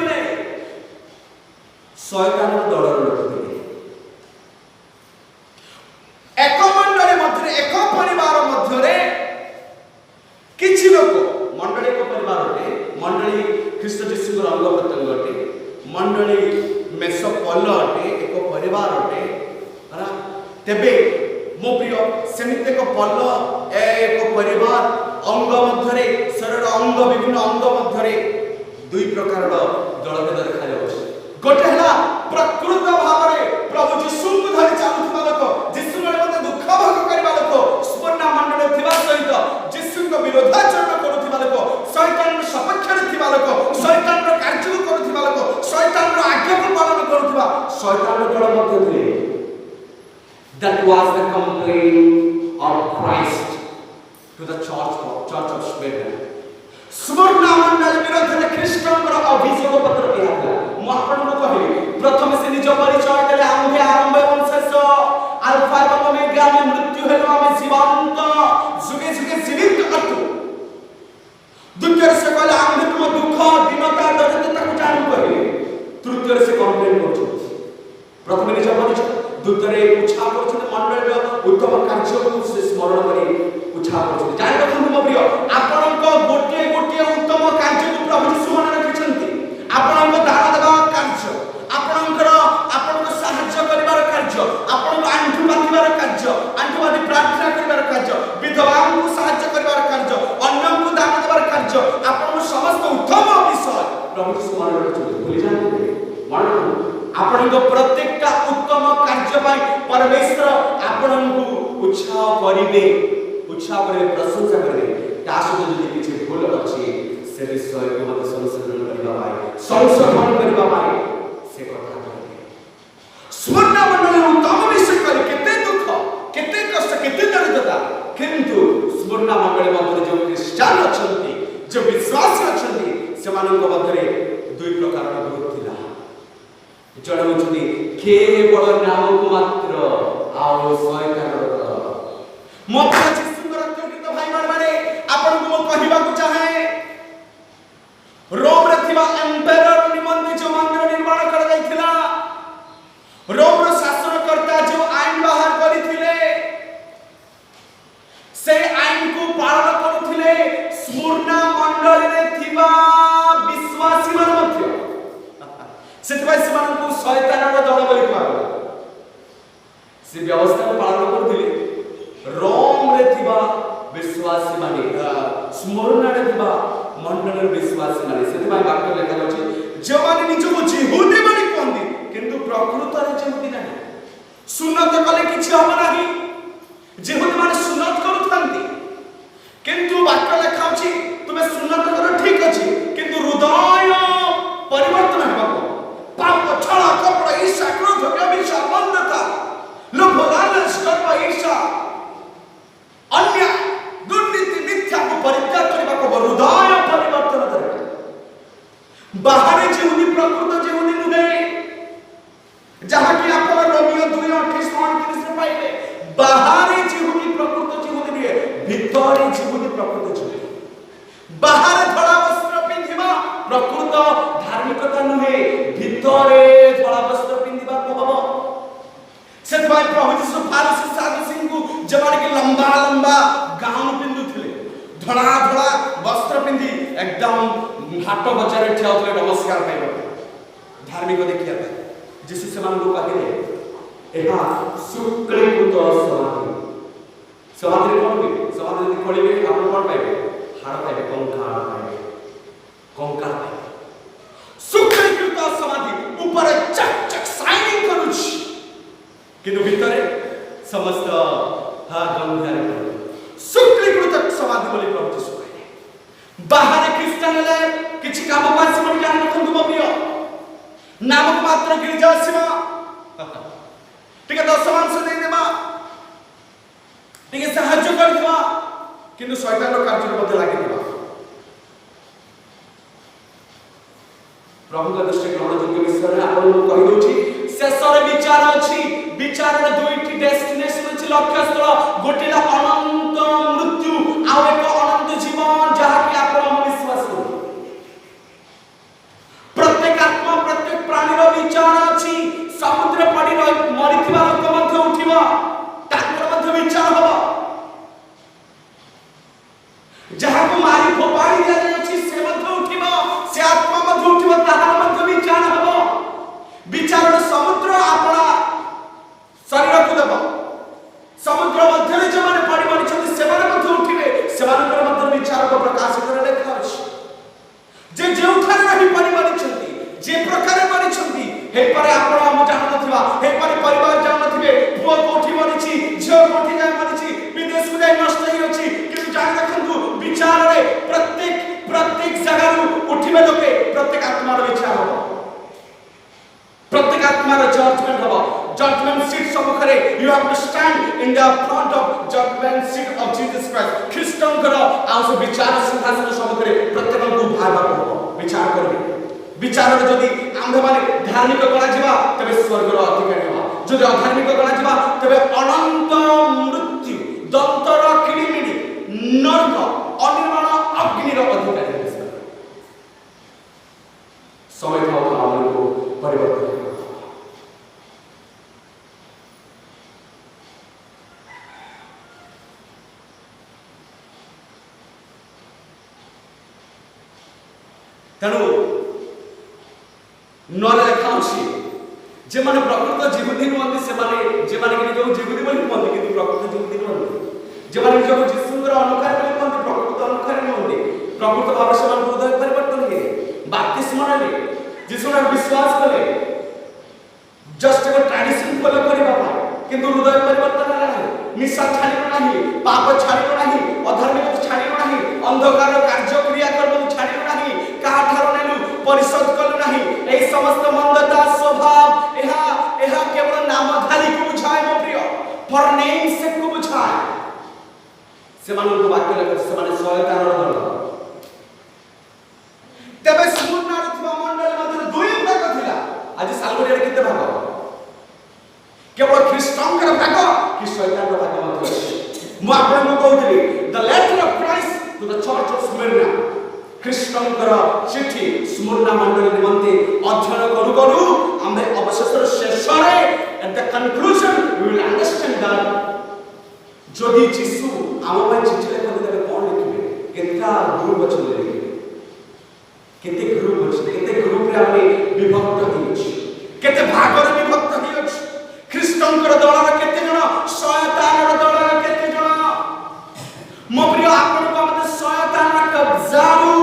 S1: शयतान दलर लोक थे। एक मंडली मध्य एक परिवार मध्य किछि लोक मंडली एक परिवार अटे मंडली ख्रीष्ट जीशु अंग प्रत्यंग अटे मंडली मेष पल अटे एक परिवार अटे तेबे मो प्रिय सेमित एक पल एक परिवार अंग मध्य शरीर अंग विभिन्न अंग मध्य दुई प्रकार दलभेद देखा जाउछि। गोटे हला प्रकृत भाव में प्रभु जीशु को धरि चालुथिबा लोक जीशु मते दुख भोग करबा लोक सुवर्ण मंडल थिबा सहित जीशु को विरोधाचरण करुथिबा लोक शैतान सपक्ष रे थिबा लोक शैतान रो कार्य को करुथिबा लोक शैतान रो आज्ञा को पालन करुथिबा शैतान दल मध्य थे। That was the complaint of Christ to the church of Smyrna. सुवर्ण मंडल विरोध में ख्रीष्टंकर अभिषेक पत्र दिया मु आपन को कहली प्रथम से निज परिचय देले आम्भे आरंभ एवं शेष अल्फा एवं ओमेगा में मृत्यु हेलो आमे जीवंत जुगे जुगे जीवित अतु। द्वितीय से कहले आम्भे तुम दुख दीनता दरिद्रता को जान कहली। तृतीय से कंप्लेन करछ प्रथम निज परिचय द्वितीय उच्छा करछ मंडल उत्तम कार्य को से स्मरण करी उच्छा करछ। जानि रखନ୍ତୁ ମୋ प्रिय आपनक गोटे गोटे उत्तम कार्य को प्रभु यीशु मन रखिछन्ति आपनक दान देबा कार्य आपनक साहाय्य करिवार कार्य आपनक आंठु बांधिबार कार्य आंठु बांधि प्रार्थना करिवार कार्य विधवा को साहाय्य करिवार कार्य अन्य को दान देबार कार्य आपनक समस्त उत्तम विषय प्रभु यीशु मन रखिछन्ति भूली जानि मन आपनक प्रत्येकटा उत्तम कार्य पाई परमेश्वर आपनक उत्साह करिवे प्रशंसा करिवे तासो जदि किछि भूल अछि से विषय को मत संशोधन करबा पाई से कथा करिवे। सुवर्ण मंडल उत्तम विषय करी केते दुख केते कष्ट केते दरिद्रता किंतु सुवर्ण मंडल मध्य जो क्रिश्चियन अछंती जो विश्वासी अछंती सेमानक मध्य दुई प्रकार विरोध थिला। जड़े होचंती केवल नाम को मात्र आउ शयतान मत कहवा को चाहे रोम रे थिबा एम्पायर निमंत्रित जो मंदिर निर्माण कर जायथिला रोम रो शासनकर्ता जो आईन बाहर करिथिले से आईन को पालन करुथिले स्मुर्ना मंडल रे थिबा विश्वासी मन मध्य सेतबाई समान को शयतान रो दल बोली कहला से व्यवस्था को पालन करुथिले रोम रे थिबा विश्वासी माने स्मरण रे दिबा मंडल विश्वासी माने सेतबाई वाक्य लेखा अछि जे माने निजो को यहूदी माने कहंदी किंतु प्रकृत रे यहूदी नाही सुन्नत कले किछि हम नाही यहूदी माने सुन्नत करूथांती किंतु वाक्य लेखा अछि तुमे सुन्नत करो ठीक अछि किंतु हृदय परिवर्तन हेबाको पाप छला कपड़ ईर्ष्या क्रोध व्यभिचार मंदता लोभ लालच कर्म ईर्ष्या अन्य दुर्नीति मिथ्या को परित्याग करबा को हृदय परिवर्तन दरकार। बाहर जीवनी प्रकृत जीवनी नुहे जहां कि आपण रोमियो 2:28 से पाइबे बाहर जीवनी प्रकृत जीवनी नुहे भीतर जीवनी प्रकृत जीवनी बाहर धड़ा वस्त्र पिंधिबा प्रकृत धार्मिकता नुहे भीतर धड़ा वस्त्र पिंधिबा को हबो। सेतबाई प्रभु यीशु फारसी साधुसिंह को जमाने के लंबा लंबा गाउन पिंधुथिले धड़ा धड़ा वस्त्र पिंधि एकदम हाट बजार ठेउथले नमस्कार पाइबा धार्मिक देखिया यीशु समान को कहले एहा शुक्लकृत समाधि समाधि कोन बे समाधि यदि खोलिबे आपण कोन पाइबे हाड़ पाइबे कंकाल पाइबे शुक्लकृत समाधि ऊपर चक चक शाइनिंग करूछ किंतु भीतर समस्त गंभीर शुक्लकृत समाधि बोली प्रभु यीशु कहले बाहर ख्रीस्टियन ले किछि काम पास मन जान रखंतु मो प्रिय नामक मात्र गिरजा सेवा टिके दशमांश दे देबा टिके सहाय्य कर देबा किंतु शैतान रो कार्य मध्ये लागि देबा प्रभु का दृष्टि ग्रहण योग्य विषय आपण को कहि दोछि शेषर विचार अछि विचार रे दुईटी डेस्टिनेशन अछि लक्ष्य स्थल गोटेला अनंत मृत्यु आ एक अनंत जीवन जहा कि आपण हम विश्वास करू प्रत्येक आत्मा प्रत्येक प्राणी रो विचार अछि ସମୁଦ୍ର ପଡ଼ି ମରିଥିବା ଲୋକ ମଧ୍ୟ ଉଠିବ, ତାଙ୍କର ମଧ୍ୟ ବିଚାର ହବ। ଯାହାକୁ ମାରି ଫୋପାଡ଼ି ଦିଆଯାଇଛି ସେ ମଧ୍ୟ ଉଠିବ, ସେ ଆତ୍ମା ମଧ୍ୟ ଉଠିବ, ତାହାର ମଧ୍ୟ ବିଚାର ହବ। ବିଚାରର ସମୁଦ୍ର ଆପଣା ଶରୀରକୁ ଦେବ। ସମୁଦ୍ର ମଧ୍ୟରେ ଯେଉଁମାନେ ପଡ଼ି ମରିଛନ୍ତି ସେମାନେ ମଧ୍ୟ ଉଠିବେ, ସେମାନଙ୍କର ମଧ୍ୟ ବିଚାରକ ପ୍ରକାଶିତରେ ଲେଖା ଅଛି ଯେ ଯେଉଁଠାରେ ରହି ପଡ଼ି ମରିଛନ୍ତି, ଯେ ପ୍ରକାରେ ମରିଛନ୍ତି, ହେଇପାରେ ଆପଣ ମୁଁ ଜାଣୁନଥିବା, ହେଇପାରେ ପରିବାର ଜାଣୁନଥିବେ, ପୁଅ କୋଉଠି ମରିଛି, ଝିଅ କୋଉଠି ଯାଇ ମରିଛି, ବିଦେଶକୁ ଯାଇ ନଷ୍ଟ ହେଇଅଛି, କିନ୍ତୁ ଜାଣି ରଖନ୍ତୁ ବିଚାରରେ ପ୍ରତ୍ୟେକ ଜାଗାରୁ ଉଠିବେ ଲୋକେ, ପ୍ରତ୍ୟେକ ଆତ୍ମାର ବିଚାର ହବ, ପ୍ରତ୍ୟେକ ଆତ୍ମାର ଜଜମେଣ୍ଟ ହବ। Judgment seat ସମ୍ମୁଖରେ you have to stand in the front of judgment seat of Jesus Christ। ଖ୍ରୀଷ୍ଟଙ୍କର ଆଉ ସେ ବିଚାର ସିଂହାସନ ସମ୍ମୁଖରେ ପ୍ରତ୍ୟେକଙ୍କୁ ଭାଗବାକୁ ହବ, ବିଚାର କରିବେ। ବିଚାରରେ ଯଦି ଆମ୍ଭେମାନେ ଧାର୍ମିକ ଗଣାଯିବା ତେବେ ସ୍ୱର୍ଗର ଅଧିକାରୀ ହେବା, ଯଦି ଅଧାର୍ମିକ ଗଣାଯିବା ତେବେ ଅନନ୍ତ ମୃତ୍ୟୁ, ଦନ୍ତର କିଳିମିଳି, ନରକ, ଅନିର୍ବାଣ ଅଗ୍ନିର ଅଧିକାରୀ ହେବେ। ସମୟ ଥାଉ ଆମକୁ ପରିବର୍ତ୍ତନ ହେବ। ତେଣୁ ନହେଲେ ଲେଖା ଅଛି ଯେମାନେ ପ୍ରକୃତ ଜୀବନୀ ନୁହନ୍ତି, ସେମାନେ ଯେମାନେ ନିଜକୁ ଜୀବନୀ ବୋଲି କୁହନ୍ତି କିନ୍ତୁ ପ୍ରକୃତ ଜୀବନୀ ନୁହନ୍ତି, ଯେମାନେ ନିଜକୁ ଯୀଶୁଙ୍କର ଅନୁସାରୀ ବୋଲି କୁହନ୍ତି ପ୍ରକୃତ ଅନୁସାରୀ ନୁହନ୍ତି, ପ୍ରକୃତ ଭାବରେ ସେମାନଙ୍କୁ ହୃଦୟ ପରିବର୍ତ୍ତନ ହୁଏ, ବାପ୍ତିସ୍ମ ନେଲେ, ଯୀଶୁଙ୍କର ବିଶ୍ୱାସ କଲେ, ଜଷ୍ଟ ଏକ ଟ୍ରାଡିସନ ଫଲୋ କରିବା ପାଇଁ, କିନ୍ତୁ ହୃଦୟ ପରିବର୍ତ୍ତନ ହେଲା ନାହିଁ, ନିଶା ଛାଡ଼ିବ ନାହିଁ, ପାପ ଛାଡ଼ିବ ନାହିଁ, ଅଧର୍ମିକ ଛାଡ଼ିବ ନାହିଁ, ଅନ୍ଧକାର କାର୍ଯ୍ୟ କ୍ରିୟାକର୍ମକୁ ଛାଡ଼ିବ ନାହିଁ, କାହାଠାରୁ ନେଲୁ ପରିଶୋଧ କଲୁ ନାହିଁ, ଏହି ସମସ୍ତ ମନ୍ଦତା ସ୍ୱଭାବ ଏହା କେବଳ ନାମଧାରୀକୁ ବୁଝାଏ ମୋ ପ୍ରିୟ, ଫର ନେମ୍ ସେକୁ ବୁଝାଏ। ସେମାନଙ୍କୁ ବାକ୍ୟ ଲେଖା ସେମାନେ ଶୟତାନର ଦଳ। ତେବେ ସ୍ମୁର୍ଣ୍ଣାରେ ଥିବା ମଣ୍ଡଳୀ ମଧ୍ୟରେ ଦୁଇ ଭାଗ ଥିଲା। ଆଜି ସାଲମରିଆରେ କେତେ ଭାଗ? କେବଳ ଖ୍ରୀଷ୍ଟଙ୍କର ଭାଗ କି ଶୟତାନର ଭାଗ ମଧ୍ୟ ଅଛି? ମୁଁ ଆପଣଙ୍କୁ କହୁଥିଲି the letter of Christ to the church of Smyrna, ଖ୍ରୀଷ୍ଟଙ୍କର ଚିଠି ସ୍ମୁର୍ଣ୍ଣା ମଣ୍ଡଳୀ ନିମନ୍ତେ ଅଧ୍ୟୟନ କରୁ କରୁ ଆମେ ଅବଶେଷର ଶେଷରେ at the conclusion we will understand that ଯଦି ଯୀଶୁ ଆମ ପାଇଁ ଚିଠି ଲେଖନ୍ତି ତେବେ କ'ଣ ଲେଖିବେ? କେତେଟା ଗ୍ରୁପ ଅଛନ୍ତି ଲେଖିବେ? କେତେ ଗ୍ରୁପ ଅଛି? କେତେ ଗ୍ରୁପରେ ଆମେ ବିଭକ୍ତ ହେଇଅଛୁ? କେତେ ଭାଗରେ ବିଭକ୍ତ ହେଇଅଛୁ? ଖ୍ରୀଷ୍ଟଙ୍କର ଦଳର କେତେ ଜଣ? ଶୟତାନର ଦଳର କେତେ ଜଣ? ମୋ ପ୍ରିୟ ଆପଣଙ୍କୁ ଆମେ ଶୟତାନର କବ୍ଜାରୁ,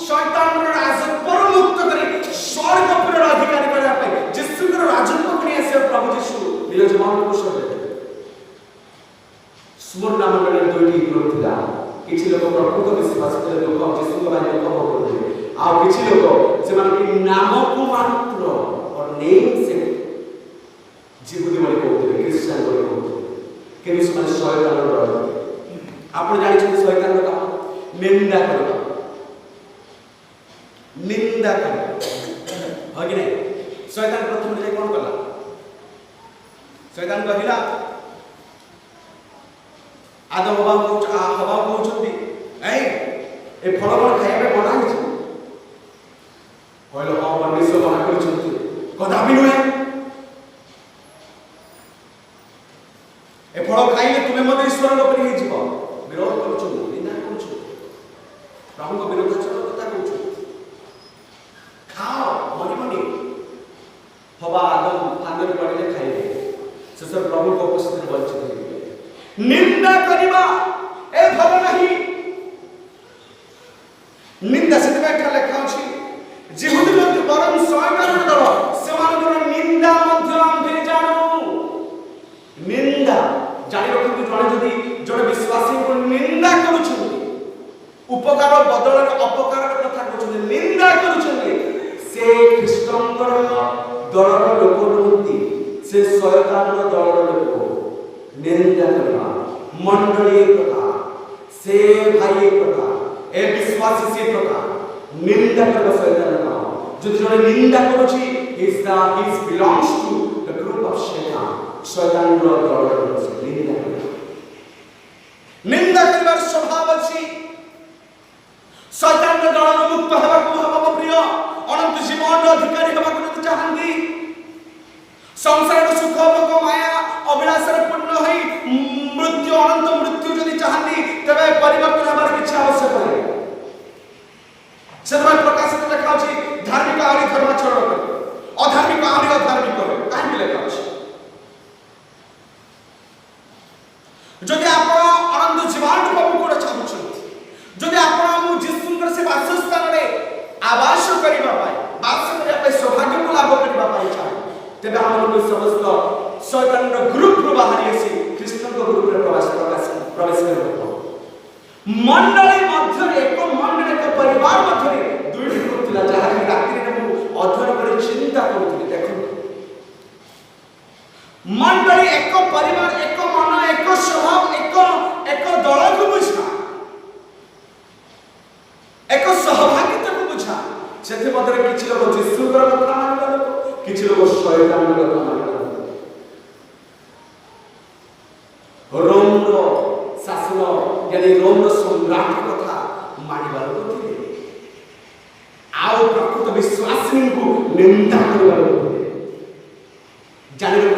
S1: ଶୟତାନର ରାଜତ୍ୱରୁ ମୁକ୍ତ କରି ସ୍ୱର୍ଗ ପୁରର ଅଧିକାରୀ କରିବା ପାଇଁ ଯୀଶୁଙ୍କର ରାଜତ୍ୱକୁ ନେଇ ଆସିବା ପ୍ରଭୁ ଯୀଶୁ ନିଜ ଜୀବନକୁ ସଜାଇଲେ। ସ୍ମୁର୍ଣ୍ଣା ମଣ୍ଡଳୀରେ ଦୁଇଟି ଗ୍ରୁପ ଥିଲା। କିଛି ଲୋକ ପ୍ରକୃତ ବିଶ୍ୱାସ କଲେ, ଲୋକ ଯୀଶୁଙ୍କ ପାଇଁ ଲୋକ କରୁଥିଲେ, ଆଉ କିଛି ଲୋକ ସେମାନେ କି ନାମକୁ ମାତ୍ର ନେମ୍ ସେ ଜୀବନୀ ବୋଲି କହୁଥିଲେ, ଖ୍ରୀଷ୍ଟିଆନ ବୋଲି କହୁଥିଲେ, କିନ୍ତୁ ସେମାନେ ଶୟତାନର ଦଳ। ଆପଣ ଜାଣିଛନ୍ତି ଶୟତାନର କାମ ନିନ୍ଦା କରିବା, ନିନ୍ଦା କରିବା, ହଁ କି ନାହିଁ? ଶୟତାନ ପ୍ରଥମେ ଯାଇ କ'ଣ କଲା? ଶୟତାନ କହିଲା ଆଦମ ହବାକୁ କହୁଛନ୍ତି ଏ ଫଳ କ'ଣ ଖାଇବା ପାଇଁ ମନା ହେଇଛି? କହିଲେ ହଁ ପରମେଶ୍ୱର ମନା କରିଛନ୍ତି, କଦାପି ନୁହେଁ, ଏ ଫଳ ଖାଇଲେ ତୁମେ ମଧ୍ୟ ଈଶ୍ୱରଙ୍କ ପରି ହେଇଯିବ। ବିରୋଧ କରୁଛନ୍ତି, ନିନ୍ଦା କରୁଛନ୍ତି, ପ୍ରଭୁଙ୍କ ବିରୋଧାଚରଣ କଥା କହୁଛନ୍ତି, ଖାଅ ମରିବନି। ହବା ଆଦମ ଫାନ୍ଦରେ ପଡ଼ିଲେ ଖାଇବେ, ଶେଷରେ ପ୍ରଭୁଙ୍କ ଉପସ୍ଥିତିରେ ବଞ୍ଚିତ ହେଇଯିବେ। ନିନ୍ଦା କରିବା ଏ ଭଲ ନାହିଁ। ନିନ୍ଦା ସେଥିପାଇଁ ଏଠାରେ ଲେଖା ଅଛି ଯିହୁଦୀ ମଧ୍ୟ ବରଂ ଶୟତାନର ଦଳ, ସେମାନଙ୍କର ନିନ୍ଦା ମଧ୍ୟ ଆମ୍ଭେ ଜାଣୁ। ନିନ୍ଦା ଜାଣି ରଖନ୍ତୁ, ଜଣେ ବିଶ୍ୱାସୀଙ୍କୁ ନିନ୍ଦା କରୁଛନ୍ତି, ଉପକାର ବଦଳରେ ଅପକାରର କଥା କହୁଛନ୍ତି, ନିନ୍ଦା କରୁଛନ୍ତି, ସେ ଖ୍ରୀଷ୍ଟଙ୍କର ଦଳର ଲୋକ ନୁହନ୍ତି, ସେ ଶୟତାନର ଦଳର ଲୋକ। ନିନ୍ଦା କରିବା ମଣ୍ଡଳୀ ପ୍ରକାର, ସେ ଭାଇ ପ୍ରକାର, ଏ ବିଶ୍ୱାସୀ ସେ ପ୍ରକାର ନିନ୍ଦା କରିବା ଶୟତାନର କାମ। ଯଦି ଜଣେ ନିନ୍ଦା କରୁଛି he belongs to the group of Satan, ଶୟତାନର ଦଳର ଲୋକ। ନିନ୍ଦା କରିବାର ସ୍ୱଭାବ ଅଛି। ଶୟତାନର ଦଳରୁ ମୁକ୍ତ ହେବାକୁ ହେବ ମୋ ପ୍ରିୟ, ଅନନ୍ତ ଜୀବନର ଅଧିକାରୀ ହେବାକୁ ଯଦି ଚାହାନ୍ତି, संसार सुख भोग माया अभिलाष पूर्ण हो मृत्यु अनंत मृत्यु जदि चाहती तेरे परिवर्तन हमारे किसी आवश्यक है से प्रकाशित लिखा अछि धार्मिक आरि धर्माचरण कर अधार्मिक आरि अधार्मिक कर काहे लिखा अछि जदि आप अनंत जीवन प्रभु को चाहछन जदि आप मु जिसुंकर से वासस्थान रे आवास करिबा पाए वास करिबा पाए सौभाग्य को लाभ करिबा पाए चाहे तेबे हमर समस्त शैतान ग्रुप रो बाहरी आसी कृष्ण को ग्रुप रे प्रवेश करबो मंडली मध्य एक मंडली एक परिवार मध्य दुईटी होतिला जहा कि रात्रि रे मु अध्ययन कर चिंता करथि देखो मंडली एक परिवार एक मन एक स्वभाव एक दल को बुझा एक सहभागिता को बुझा सेति मध्य किछि लोग जिसुकर कथा मानिबा किछि लोग शैतान कथा मानिबा रोम रो शासन यानी रोम रो सम्राट कथा मानिबा लोग थे आउ प्रकृत विश्वासी को निंदा करबा लोग थे जानि रो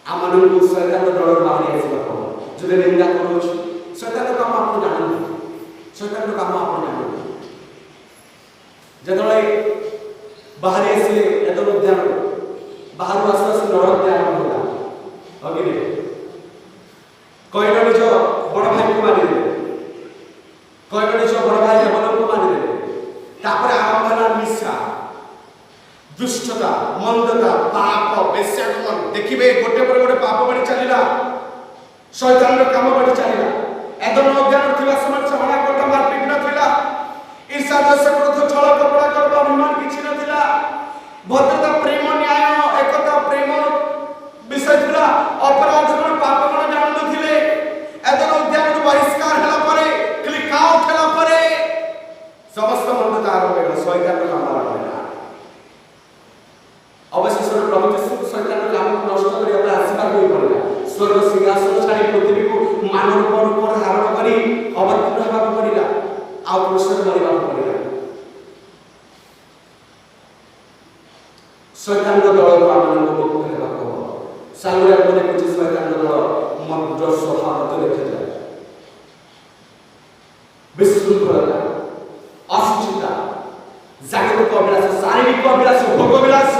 S1: आमन को शैतान दल बाहर आसीबा जदि निंदा करू शैतान काम आप जानि शैतान काम आप जानि जदले बाहर आसीले एतो उद्यान बाहर आसपास नरक द्यान होला अगिने कयटा निज बड़ भाई को मानि दे कयटा निज बड़ भाई जबन को मानि दे तापर आरंभ होला निशा दुष्टता मंदता पाप बेश्यागमन देखिबे गोटे पर गोटे पाप बढी चलिला शैतान रो काम बढी चलिला एदन उद्यान थिबा समय झगड़ा कोटा मारपीट नथिला ईर्ष्या द्वेष क्रोध छल कपड़ा गर्व अभिमान किछि नथिला भद्रता प्रेम न्याय एकता प्रेम विषय थिला अपराध गुण पाप गुण जान नथिले एदन उद्यान बहिष्कार हला परे क्लिक आउट हला परे समस्त मंदता आरंभ होला शैतान रो काम आरंभ होला अवशेष प्रभु यीशु शैतान रो काम नष्ट करिया आशीर्वाद होई पड़ला स्वर्ग सिंहासन छाड़ी पृथ्वी को मानव रूप धारण करी अवतीर्ण हेबा करिला आ पुरुषर मरिबा करिला शैतान रो दल को आमन को मुक्त हेबा को सालुरा कोने कुछ शैतान रो दल मद्र स्वभाव तो देखा जाए विशृंखलता असुचिता जागतिक अभिलाष शारीरिक अभिलाष भोग अभिलाष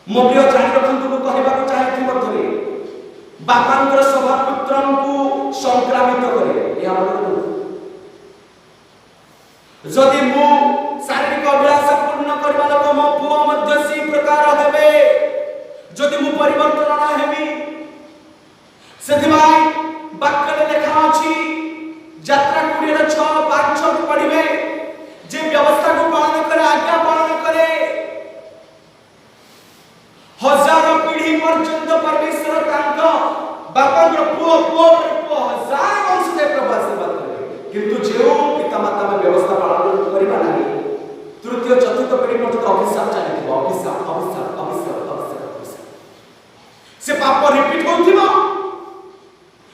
S1: मो प्रिय जानि रखंतु को कहबा को चाहे मध्य बापांकर स्वभाव पुत्रन को संक्रामित करे या जदि मु शारीरिक अभिलाष पूर्ण करबा लोक मो पुओ मध्य सी प्रकार हेबे जदि मु परिवर्तन न हेबी सेथिबाई वाक्य लेखा अछि यात्रा 26:5 पढ़िबे जे व्यवस्था को पालन करे आज्ञा पालन करे हजारों पीढ़ी पर्यंत परमेश्वर तांको बापा पुओ हजार वर्ष से प्रभु आशीर्वाद करे किंतु जेउ पिता माता में व्यवस्था पालन करिबा नाही तृतीय चतुर्थ पीढ़ी पर्यंत अभिशाप चलिथिबो अभिशाप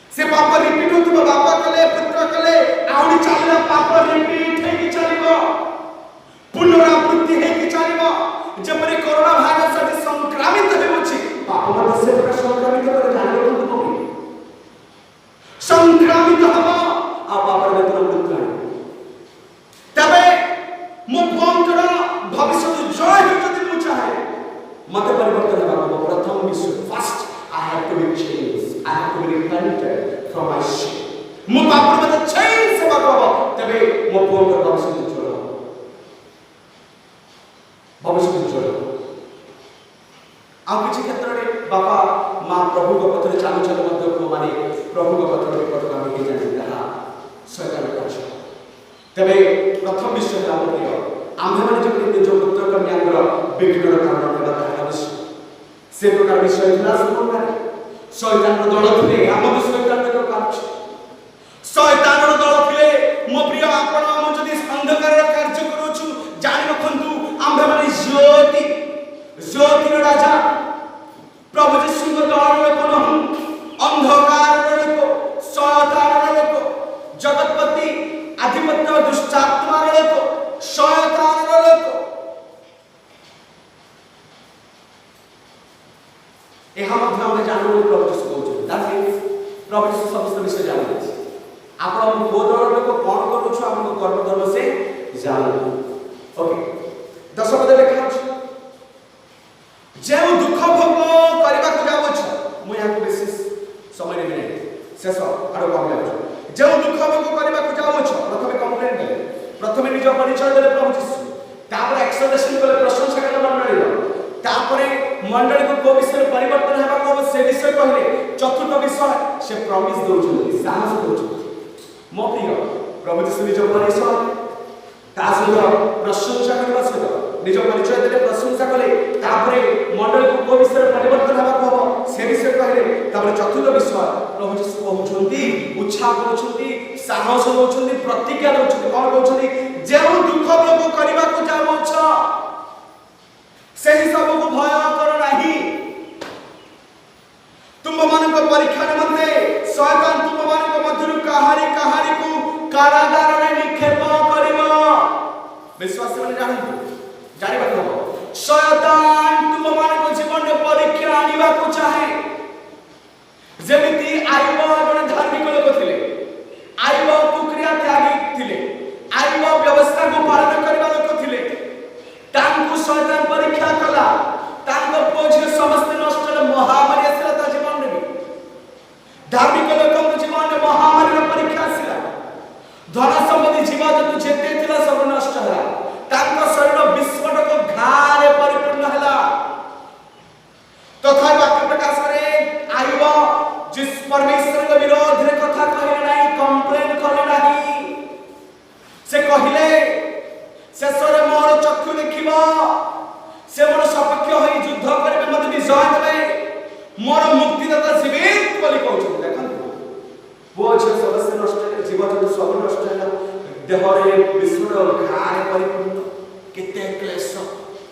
S1: से पाप रिपीट होथिबो बापा कले पुत्र कले आउडी चलिला पाप रिपीट हेकी चलिबो पुनरावृत्ति हेकी चलिबो जेपरि कोरोना भाइरस से संक्रमित हेउछि पाप मत से संक्रमित करे जानि को संक्रमित हबो आ पापर वेतन मृत्यु तबे मो भवंतर भविष्य जय हो जदि मु चाहे मते परिवर्तन हेबा को प्रथम विषय first I have to be change I have to be repented from my sin मु पापर मते चेंज हेबा को तबे मो भवंतर भविष्य जय आ किछि क्षेत्र रे बापा मां प्रभु को पत्र चालू चल मध्य को माने प्रभु को पत्र रे पत्र हम के जानि रहा शैतान का तबे प्रथम विषय है प्रिय आम्हे माने जो पुत्र कन्यांगर विघ्नर कारण हेबा ताहा विषय से प्रकार विषय विनाश कोन शैतान रो दल थिले हम शैतान रो कार्य शैतान रो दल थिले मो प्रिय आपण हम जदि अंधकार कार्य करूछु जानि रखंतु आम्हे माने ज्योति रो राजा प्रभु यीशु को दल लोक न अंधकार रो लोक शैतान रो लोक जगतपति आधिपत्य दुष्टात्मा रो लोक शैतान रो लोक ଏହା ମଧ୍ୟ ଆମେ ଜାଣୁ ବୋଲି ପ୍ରଭୁ ଯୀଶୁ କହୁଛନ୍ତି। ଦ୍ୟାଟ୍ ମିନ୍ସ ପ୍ରଭୁ ଯୀଶୁ ସମସ୍ତ ବିଷୟ ଜାଣନ୍ତି। ଆପଣ କୋ ଦଳ ଲୋକ କ'ଣ କରୁଛୁ ଆପଣଙ୍କ କର୍ମ ଧର୍ମ ସେ ଜାଣନ୍ତି। ଓକେ 10 ପଦ ଲେଖା ଅଛି ଯେଉଁ ଦୁଃଖ ଭୋଗ କରିବାକୁ ଯାଉଛ ମୁଁ ଏହାକୁ ବିଶେଷ ସମୟ ନେବି ଶେଷ ଆଡ଼କୁ ଆମେ ଯାଉଛୁ। ଯେଉଁ ଦୁଃଖ ଭୋଗ କରିବାକୁ ଯାଉଛ ପ୍ରଥମେ କମ୍ପ୍ଲେନ୍ କଲେ, ପ୍ରଥମେ ନିଜ ପରିଚୟ ଦେଲେ ପ୍ରଭୁ ଯୀଶୁ, ତାପରେ ଏକ୍ସପ୍ରେସନ୍ କଲେ ପ୍ରଶଂସା କଲେ ମଣ୍ଡଳୀର, ତାପରେ ମଣ୍ଡଳୀକୁ କୋଉ ବିଷୟରେ ପରିବର୍ତ୍ତନ ହେବାକୁ ହବ ସେ ବିଷୟ କହିଲେ, ଚତୁର୍ଥ ବିଷୟ ସେ ପ୍ରମିସ୍ ଦେଉଛନ୍ତି, ସାହସ ଦେଉଛନ୍ତି। ମୋ ପ୍ରିୟ ପ୍ରଭୁ ଯୀଶୁ ନିଜ ପରିଚୟ ତା ସହିତ ପ୍ରଶଂସା କରିବା ସହିତ ନିଜ ପରିଚୟ ଦେଲେ, ପ୍ରଶଂସା କଲେ, ତାପରେ ମଣ୍ଡଳୀକୁ କୋଉ ବିଷୟରେ ପରିବର୍ତ୍ତନ ହେବାକୁ ହବ ସେ ବିଷୟ କହିଲେ, ତାପରେ ଚତୁର୍ଥ ବିଷୟ ପ୍ରଭୁ ଯୀଶୁ କହୁଛନ୍ତି, ଉତ୍ସାହ କରୁଛନ୍ତି, ସାହସ ଦେଉଛନ୍ତି, ପ୍ରତିଜ୍ଞା ଦେଉଛନ୍ତି। କ'ଣ କହୁଛନ୍ତି? ଯେଉଁ ଦୁଃଖ ଭୋଗ କରିବାକୁ ଯାଉଛ ସେହି ସବୁକୁ ଭୟ କର ନାହିଁ। ତୁମମାନଙ୍କ ପରୀକ୍ଷା ନିମନ୍ତେ ଶୟତାନ ତୁମମାନଙ୍କ ମଧ୍ୟରୁ କାହାରିକୁ କାରାଗାରରେ ନିକ୍ଷେପ କରିବ। ବିଶ୍ୱାସୀ ମାନେ ଜାଣିବାକୁ ହବ ଶୟତାନ ତୁମମାନଙ୍କ ଜୀବନରେ ପରୀକ୍ଷା ଆଣିବାକୁ ଚାହେଁ। ଯେମିତି ଆୟୁବ ଜଣେ ଧାର୍ମିକ ଲୋକ ଥିଲେ, ଆୟୁବ କୁକ୍ରିୟା ତ୍ୟାଗୀ ଥିଲେ, ଆୟୁବ ବ୍ୟବସ୍ଥାକୁ ପାଳନ କରିବା ଲୋକ ଥିଲେ। ତାଙ୍କୁ ଶୟତାନ ପରୀକ୍ଷା କଲା, ତାଙ୍କ ପୁଅ ଝିଅ ସମସ୍ତେ ନଷ୍ଟ ହେଲେ, ମହାମାରୀ ଆସିଲା ତା ଜୀବନରେ ବି। ଧାର୍ମିକ ଲୋକଙ୍କ ଜୀବନରେ ମହାମାରୀର ପରୀକ୍ଷା ଆସିଲା, ଧନ ସମ୍ପତ୍ତି ଜୀବଜନ୍ତୁ ଯେତେ ଥିଲା ସବୁ ନଷ୍ଟ ହେଲା, ତାଙ୍କ ଶରୀର ବିସ୍ଫୋଟକ ଘାରେ ପରିପୂର୍ଣ୍ଣ ହେଲା। ତଥାପି ବାକ୍ୟ ପ୍ରକାଶ କରେ ଆୟୁବ ପରମେଶ୍ୱରଙ୍କ ବିରୋଧରେ କଥା କହିଲେ ନାହିଁ, କମ୍ପ୍ଲେନ୍ କଲେ ନାହିଁ। ସେ କହିଲେ ଶେଷରେ ମୋର ଚକ୍ଷୁ ଦେଖିବ, ସେ ମୋର ସପକ୍ଷ ହୋଇ ଯୁଦ୍ଧ କରିବେ, ମୋତେ ବିଜୟ ଦେବେ, ମୋର ମୁକ୍ତିଦାତା ଜୀବିତ ବୋଲି କହୁଛନ୍ତି। ଦେଖନ୍ତୁ ପୁଅ ଝିଅ ସମସ୍ତେ ନଷ୍ଟ ହେଲେ, ଜୀବଜନ୍ତୁ ସବୁ ନଷ୍ଟ ହେଲା, ଦେହରେ ବିସ୍ଫୋଟ ଘାରେ ପରିପୂର୍ଣ୍ଣ, କେତେ କ୍ଲେଶ।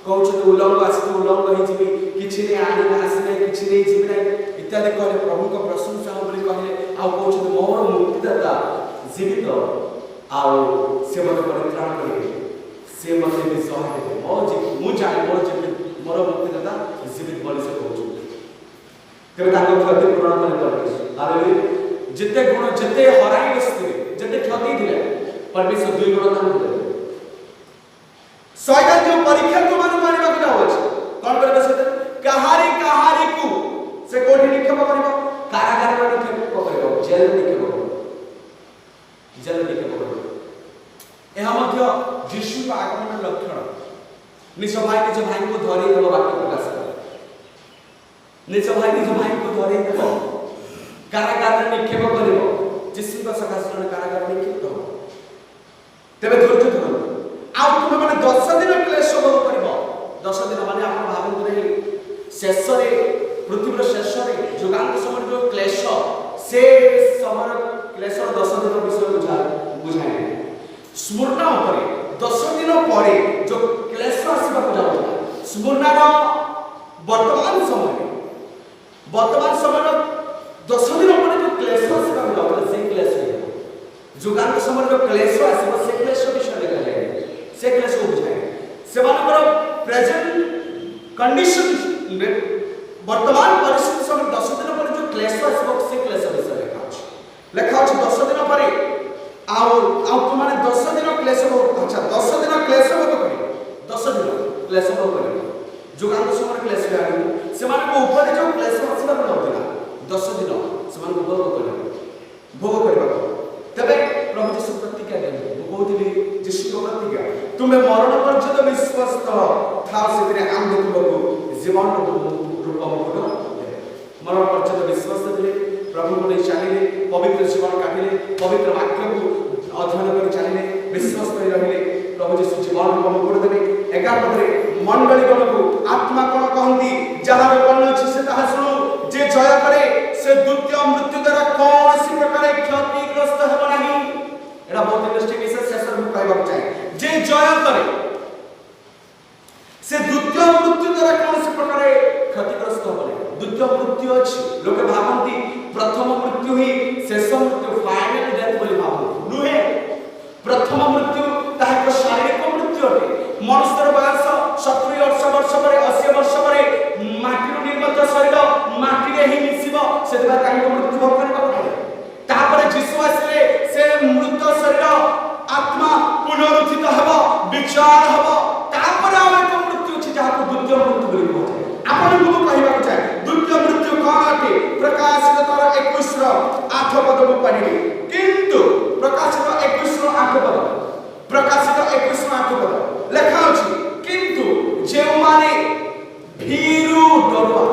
S1: କହୁଛନ୍ତି ଉଲଙ୍ଗ ଆସିକି ଉଲଙ୍ଗ ହେଇଯିବି, କିଛି ନେଇ ଆଣିବେ ଆସିବେ, କିଛି ନେଇ ଯିବି ନାହିଁ ଇତ୍ୟାଦି କହିଲେ, ପ୍ରଭୁଙ୍କ ପ୍ରଶଂସା ବୋଲି କହିଲେ। ଆଉ କହୁଛନ୍ତି ମୋର ମୁକ୍ତିଦାତା ଜୀବିତ, ଆଉ ସେ ମୋତେ ପରିତ୍ରାଣ କରିବେ, ସେ ମୋତେ ବିଜୟ ଦେବେ, ମୁଁ ଜାଣେ ମୋର ମୁକ୍ତିଦାତା ଜୀବିତ ବୋଲି ସେ କହୁଛନ୍ତି। ତେବେ ତାଙ୍କ କ୍ଷତି ପୂରଣ କରିପାରିବେ। ଯେତେ ଗୁଣ ଯେତେ ହରାଇ ବସିଥିଲେ, ଯେତେ କ୍ଷତି ଥିଲେ, ପରମେଶ୍ୱର 2 ଗୁଣ ତାଙ୍କୁ ଦେବେ। ଶୟତାନ ଯେଉଁ ପରୀକ୍ଷା ତୁମମାନଙ୍କୁ ଆଣିବାକୁ ଯାଉଅଛି କ'ଣ କରିବ? କାହାରିକୁ ସେ କୋଉଠି ନିକ୍ଷେପ କରିବ? କାରାଗାରରେ ନିକ୍ଷେପ କରିବ, ଜେଲରେ ନିକ୍ଷେପ କରିବ, ଜେଲରେ ନିକ୍ଷେପ କରିବ। ଏହା ମଧ୍ୟ ଯୀଶୁଙ୍କ ଆଗମନର ଲକ୍ଷଣ। ନିଜ ଭାଇଙ୍କୁ ଧରେଇ ଦେବ, ବାକ୍ୟ ପ୍ରକାଶ କରେ ନିଜ ଭାଇଙ୍କୁ ଧରେଇ ଦେବ, କାରାଗାରରେ ନିକ୍ଷେପ କରିବ। ଯୀଶୁଙ୍କ ସକାଶେ ଜଣେ କାରାଗାରରେ ନିକ୍ଷେପ ହେବ। ତେବେ ଧୈର୍ଯ୍ୟ ଧରନ୍ତୁ। ଆଉ ତୁମେ ମାନେ 10 ଦିନ କ୍ଲେଶ ଭୋଗ କରିବ। 10 ଦିନ ମାନେ ଆପଣ ଭାବନ୍ତୁ ନାହିଁ, ଶେଷରେ ପୃଥିବୀର ଶେଷରେ ଯୁଗାନ୍ତ ସମୟରେ ଯେଉଁ କ୍ଲେଶ, ସେ ସମୟର କ୍ଲେଶର 10 ଦିନ ବିଷୟ ବୁଝାଏ। ସ୍ମୃର୍ଣ୍ଣ ଉପରେ 10 ଦିନ ପରେ ଯେଉଁ କ୍ଲେଶ ଆସିବାକୁ ଯାଉଥିଲା, ସ୍ମୃର୍ଣ୍ଣର ବର୍ତ୍ତମାନ ସମୟରେ 10 ଦିନ ପରେ ଯେଉଁ କ୍ଲେଶ ଆସିବାକୁ ଯାଉଥିଲା, ସେ କ୍ଲେଶ ଯୁଗାନ୍ତ ସମୟରେ ଯେଉଁ କ୍ଲେଶ ଆସିବ, ସେ କ୍ଲେଶ ବିଷୟ ଦେଖାଯାଏ, ସେ କ୍ଲେଶକୁ ବୁଝାଏ। ସେମାନଙ୍କର ପ୍ରେଜେଣ୍ଟ କଣ୍ଡିସନରେ ବର୍ତ୍ତମାନ ପରିସ୍ଥିତି ସମୟରେ 10 ଦିନ ପରେ ଯେଉଁ କ୍ଲେଶ ଆସିବ, ସେ କ୍ଲେଶ ବିଷୟ ଲେଖା ଅଛି 10 ଦିନ ପରେ। ଆଉ ତୁମମାନେ 10 ଦିନ କ୍ଲେଶ ଭୋଗ, ଆଚ୍ଛା 10 ଦିନ କ୍ଲେଶ ଭୋଗ କରିବ, 10 ଦିନ କ୍ଲେଶ ଭୋଗ କରିବ। ଯୁଗାନ୍ତ ସମୟରେ କ୍ଲେଶ ଆଣିବ, ସେମାନଙ୍କ ଉପରେ ଯେଉଁ କ୍ଲେଶ ଆସିବାକୁ ଯାଉଥିଲା, 10 ଦିନ ସେମାନଙ୍କୁ ଭୋଗ କରିବାକୁ। ତେବେ ପ୍ରଭୁ ଯୀଶୁ ପ୍ରତିଜ୍ଞା ଦିଅନ୍ତି। ମୁଁ କହୁଥିଲି ଯୀଶୁଙ୍କ ପ୍ରତିଜ୍ଞା, ତୁମେ ମରଣ ପର୍ଯ୍ୟନ୍ତ ବିଶ୍ୱସ୍ତ ଥାଅ, ସେଥିରେ ଆମ୍ଭେ ତୁମକୁ ଜୀବନ ରୂପ ମୁକୁଟ ଦେବେ। ମରଣ ପର୍ଯ୍ୟନ୍ତ ବିଶ୍ୱସ୍ତ ଥିଲେ, ପ୍ରଭୁଙ୍କୁ ନେଇ ଚାଲିଲେ, ପବିତ୍ର ଜୀବନ କାଟିଲେ, ପବିତ୍ର ବାକ୍ୟକୁ ଅଧ୍ୟୟନ କରି ଚାଲିଲେ, ବିଶ୍ୱସ୍ତ ହୋଇ ରହିଲେ, ପ୍ରଭୁ ଯୀଶୁ ଜୀବନ ରୂପ ମୁକୁଟ ଦେବେ। 11 ପଦରେ ମଣ୍ଡଳୀଗଣକୁ ଆତ୍ମା କ'ଣ କହନ୍ତି, ଯାହାର ବର୍ଣ୍ଣ ଅଛି ସେ ତାହା ଶୁଣୁ। ଯେ ଜୟ କରେ ସେ ଦ୍ୱିତୀୟ ମୃତ୍ୟୁ ଦ୍ୱାରା କୌଣସି ପ୍ରକାର କ୍ଷତିଗ୍ରସ୍ତ ହେବ ନାହିଁ। এটা ବହୁତ ଇଣ୍ଟରେଷ୍ଟିଂ ବିଷୟ, ଶେଷରେ ମୁଁ କହିବାକୁ ଚାହେଁ। ଯେ ଜୟ କରେ ସେ ଦ୍ୱିତୀୟ ମୃତ୍ୟୁ ଦ୍ୱାରା କୌଣସି ପ୍ରକାର କ୍ଷତିଗ୍ରସ୍ତ ହେବ ନାହିଁ। ଦ୍ୱିତୀୟ ମୃତ୍ୟୁ ଅଛି, ଲୋକେ ଭାବନ୍ତି ପ୍ରଥମ ମୃତ୍ୟୁ ହିଁ ଶେଷ ମୃତ୍ୟୁ, ଫାଇନାଲ ଡେଥ୍ ବୋଲି ଭାବନ୍ତି। ନୁହେଁ, ପ୍ରଥମ ମୃତ୍ୟୁ ତାହା ଏକ ଶାରୀରିକ ମୃତ୍ୟୁ ଅଟେ। ମନୁଷ୍ୟର ବୟସ 70 ବର୍ଷ ପରେ, 80 ବର୍ଷ ପରେ ମାଟିରୁ ନିର୍ମିତ ଶରୀର ही मिसिबो सेतबा तांको मृत्यु भोग करबा पड़े तापर यीशु आसीले से मृत शरीर आत्मा पुनरुत्थित हबो विचार हबो तापर आमे को मृत्यु अछि जहा को द्वितीय मृत्यु बोली कहते आपण को कहबा चाहे द्वितीय मृत्यु काटे प्रकाशित तर 21 रो 8 पद को पढ़िबे किंतु प्रकाशित 21 रो 8 पद प्रकाशित 21 रो 8 पद लेखा अछि किंतु जे माने भीरु डरुआ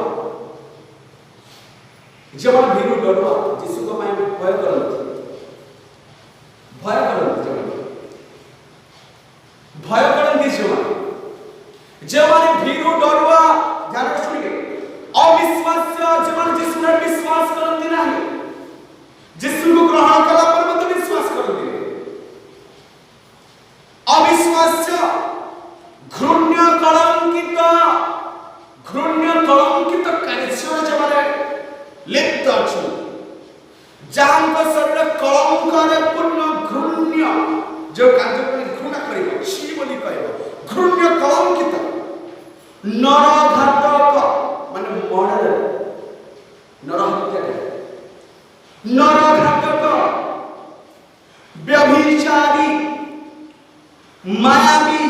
S1: जे माने भीरु डरुआ यीशु को माने भय करत जे माने भीरु डरुआ ध्यान से सुनिए अविश्वास्य जे माने यीशु ने विश्वास करते नहीं यीशु को ग्रहण कला पर मत विश्वास करते अविश्वास्य घृण्य कलंकित कार्य जे माने लिप्त अछि जान शरीर कलंकरे पूर्ण घृण्य जो कार्य को घृणा करिबो छी बोली कहबो घृण्य कलंकित नरघातक माने मर्डर नरहत्या नरघातक व्यभिचारी मायावी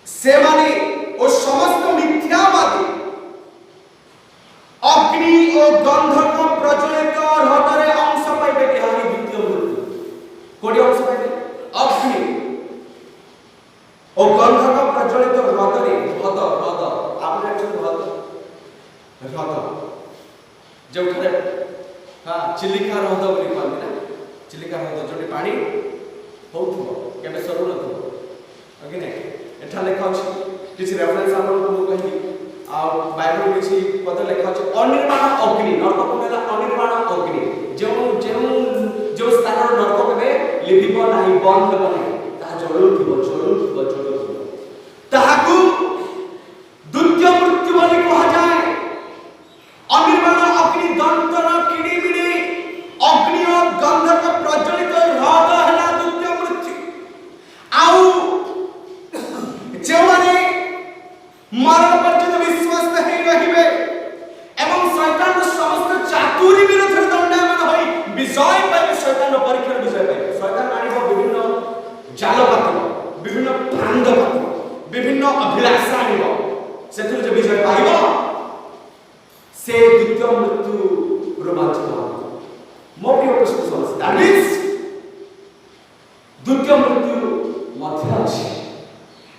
S1: से माने ओ समस्त मिथ्यावादी अग्नि और गंधक प्रज्वलित हृदय अंश पाइबे कि हानि द्वितीय मृत्यु कोडी अंश पाइबे अग्नि और गंधक प्रज्वलित हृदय हृद आपने हृद जो ठरे हां चिलिका हृद बोली कहନ୍ତି ना चिलिका हृद जोटी पानी होउथबो केबे सरू नथबो ओके ने एठा लेखा अछि किछि रेफरेंस आपन को कहि आ बाइबल किछि पद लेखा अछि अनिर्माण अग्नि नरक कोला अनिर्माण अग्नि जो स्थान नरक केबे लिभिबो नाही बंद हेबो नाही ता जळुथिबो ताहाकु द्वितीय मृत्यु बोली कहा जाए अनिर्माण अग्नि दंतन किड़ीमिड़ी अग्नि और गंधक प्रज्वलित हृद हला द्वितीय मृत्यु आउ जे माने मरण पर्यंत विश्वास नहीं रहिबे एवं शैतान समस्त चातुरी विरुद्ध दंडायमान होई विजय पाइबे शैतान परीक्षा विजय पाइबे शैतान आनिबो विभिन्न जाल पातिबो विभिन्न प्रांद पातिबो विभिन्न अभिलाषा आनिबो सेथुर जे विजय पाइबो से द्वितीय मृत्यु रोमांचित हो मो प्रिय प्रश्न दैट मींस द्वितीय मृत्यु मध्य अछि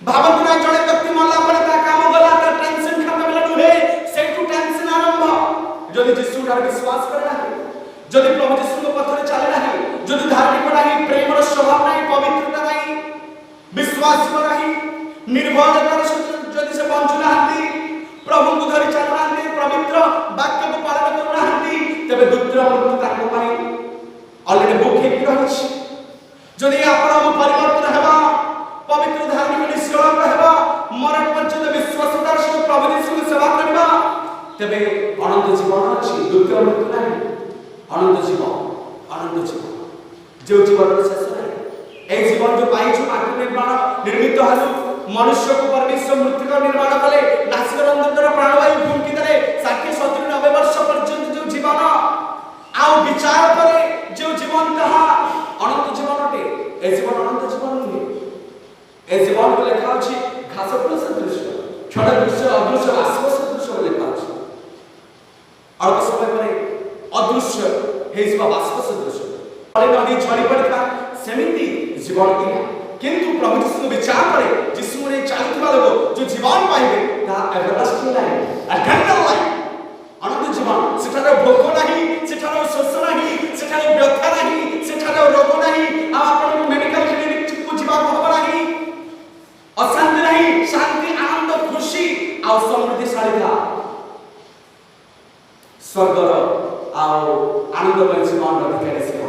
S1: भावत ना जड़े व्यक्ति मरला पर ता काम गला त टेंशन खत्म होला दुहे से टू टेंशन आरंभ जदि यीशु पर विश्वास करे ना जदि प्रभु यीशु के पथरे चले ना जदि धार्मिक नाही प्रेम रो स्वभाव नाही पवित्रता नाही विश्वास नाही निर्भयता जदि से बंचु नाहंती प्रभु को धरि चल नाहंती पवित्र वाक्य को पालन करू नाहंती तबे द्वितीय मृत्यु ताको पाई ऑलरेडी बुक हे कि रहछि जदि आपण परिवर्तन हेबा पवित्र धार्मिक निश्चय हेबा मरण पर्यंत विश्वासदार से प्रभु यीशु की सेवा करबा तबे अनंत जीवन अछि द्वितीय मृत्यु नाही अनंत जीवन जो जीवन शेष नहीं ए जीवन जो पाइछु माटी निर्मित हलु मनुष्य को परमेश्वर मृत्यु का निर्माण कले नासिक रंध्र प्राणवायु फुंकी दरे 60 70 90 वर्ष पर्यंत जो जीवन आउ विचार करे जो जीवन कहा अनंत जीवन अटे ए जीवन अनंत जीवन नहीं ए जीवन को लेखा अछि घास पर सदृश क्षण दृश्य अदृश्य बाष्प सदृश लेखा अछि अल्प समय परे अदृश्य हे जीवा बाष्प सदृश परे नदी झड़ी पड़ता सेमिति जीवन की किंतु प्रभु यीशु विचार करे यीशु ने चालुवा लोग जो जीवन पाइबे ता एवरलास्टिंग लाइफ एटर्नल लाइफ अनंत जीवन सेठारे भोग नाही सेठारे शोष नाही सेठारे व्यथा नाही सेठारे रोग नाही आपण मेडिकल क्लिनिक को जीवा हबो नाही अशांति नाही शांति आनंद खुशी आ समृद्धिशालीता स्वर्गर आ आनंदमय जीवन अधिकारी से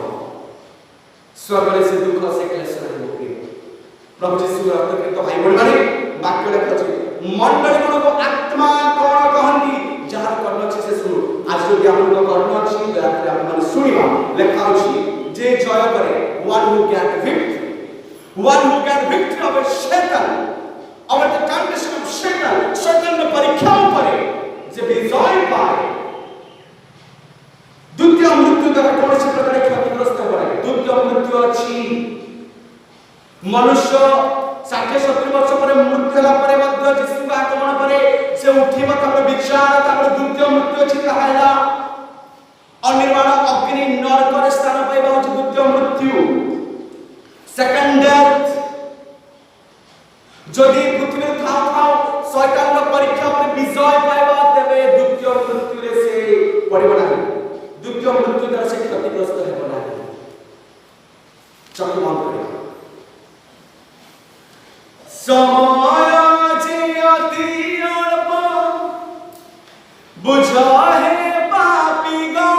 S1: स्वर्ग से दुख से क्लेश नहीं प्रभु यीशु रक्त के तो भाई बोल माने वाक्य लेखा अछि मंडली मन को आत्मा कोन कहंती जहार कर्म अछि से सुनो आज जो ज्ञान को कर्म अछि दया करे हम माने सुनिबा लेखा अछि जे जय करे one who get victory of शैतान our the condition of Satan परीक्षा ଉପରେ जे विजय पाए द्वितीय मृत्यु द्वारा कौन प्रकार क्षतिग्रस्त हो रहा है। द्वितीय मृत्यु अच्छी मनुष्य 60-70 वर्ष पर मृत्यु होला परे मध्य जीशु आगमन परे से उठिबा तपर विचार तपर द्वितीय मृत्यु अछि कहाला अनिर्वाण अग्नि नरक रे स्थान पाइबा होछि द्वितीय मृत्यु। सेकंड डेथ जदि पृथ्वी थाउ थाउ शैतान परीक्षा पर विजय पाइबा तेबे द्वितीय मृत्यु रे से पड़िबा नाही। द्वितीय मृत्यु द्वारा से क्षतिग्रस्त हेबा नाही। चक्र बंद करिया समय जे अति अल्प बुझा है पापी गण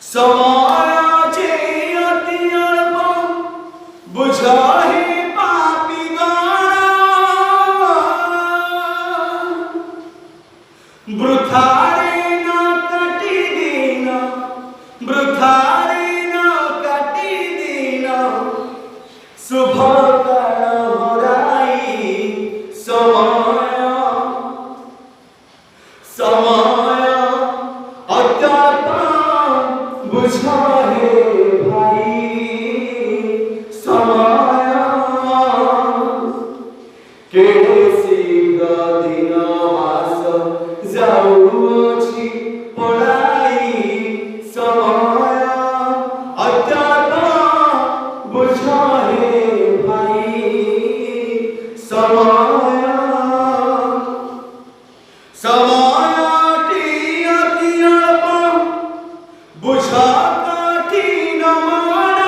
S1: समय जे अति अल्प बुझा है पापी गण वृथा रे न कटि दिन वृथा शुभ काल हराई समय समय अत्यल्प बुझा है भाई समय केड़े शीघ्र दिन मास जाऊछि पढ़ाई समय अत्यल्प बुझा समय समय अति अल्प बुझा कठिन मन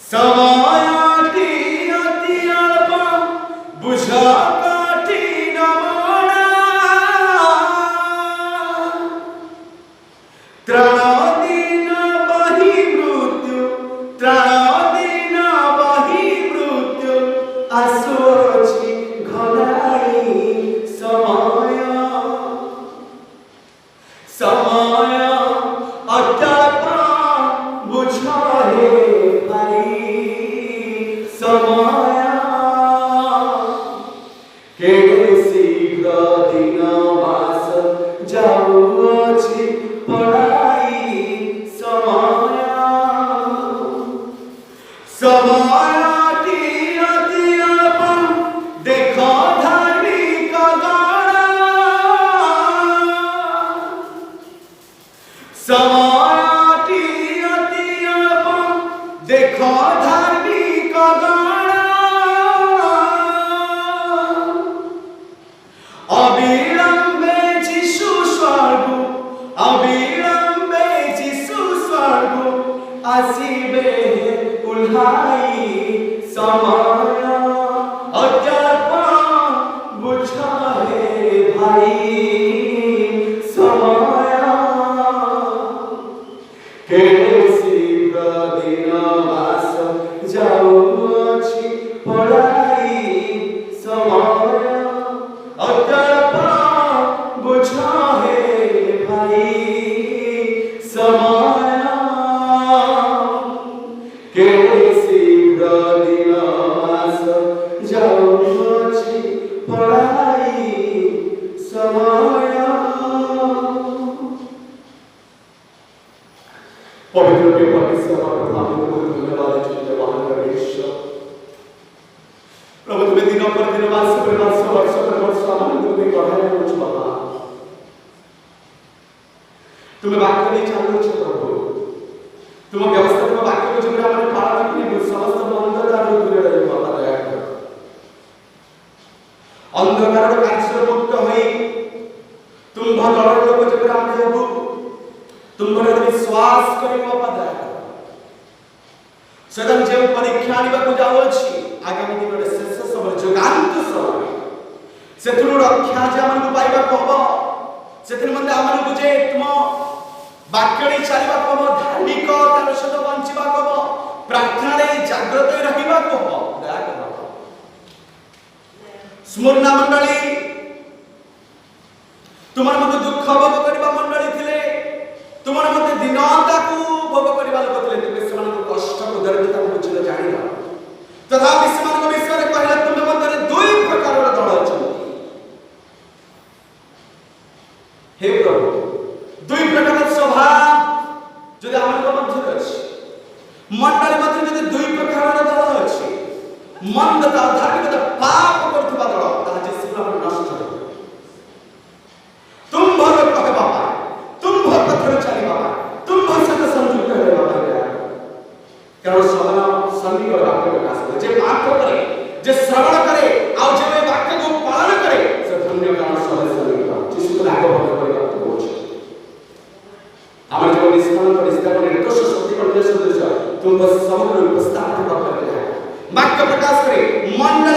S1: समय अति अल्प बुझा कठिन मन त्राण दिन बहि मृत्यु त्राण आसुछि घनाई समय समय अत्यल्प बुझा है भाई समय केड़े शीघ्र दिन मास जाऊछि पढ़ाई समय समय देखो धार्मिक गण समय अति अल्प देखो धार्मिक गण अविलंबे जीशु स्वर्ग अविलंबे जीशु स्वर्ग आसीबे उल्हाई समय अत्यल्प बुझा है भाई समय केड़े शीघ्र दिन मास जाऊछि पढ़ाई समय अत्यल्प बुझा है भाई समय केड़े शीघ्र दिन मास जाऊछि पढ़ाई समय पवित्र के परमेश्वर प्रभु को धन्यवाद देते वहां का ईश्वर प्रभु तुम्हें दिनों पर दिन वर्ष पर वर्ष आनंद में बढ़ाए कुछ बाबा तुम्हें वाक्य नहीं चालू छे प्रभु तुम व्यवस्था में वाक्य को जब हमारे पालन के समस्त अंधकार दूर रहे बाबा दया कर अंधकार कार्य मुक्त होई तुम भगवान लोग जब हम हेबु तुम पर विश्वास करी बाबा दया कर सदन जे परीक्षा आनिबा को जाउ अछि आगामी दिन रे शेष समय जुगांत समय सेथुर रक्षा जे हमन पाइबा कहबो सेथुर मते हमन को जे तुम वाक्यणी चलिबा कहबो धार्मिक तार सहित बंचिबा कहबो प्रार्थना रे जागृत रहिबा कहबो दया कर स्मरण मंडली तुमर मते दुख भोग करबा मंडली थिले तुमर मते दीनता को भोग करबा लोक थे तुमे सेमान कष्ट को दरिद्रता को बुझिल जानिल तथापि सेमान विषय रे कहला तुमे मध्य दुई प्रकार दल अछंती हे प्रभु दुई प्रकार स्वभाव जदि हमर मध्य अछि मंडली मध्य जदि दुई प्रकार दल अछि मंदता धार्मिकता पाप करथबा दल ताहा जे सिमन नष्ट हो तुम भर कहे बाबा तुम भर पत्थर चली बाबा तुम भर सत संयुक्त है बाबा कारण समय सन्निक वाक्य प्रकाश करे जे वाक्य करे जे श्रवण करे आ जे वाक्य को पालन करे से धन्य कारण समय सन्निक जिसको लागू भर करे आम जो निष्काम परिस्थिति निर्दोष शक्ति पर देश तुम समग्र उपस्थापन करते हैं वाक्य प्रकाश करे मन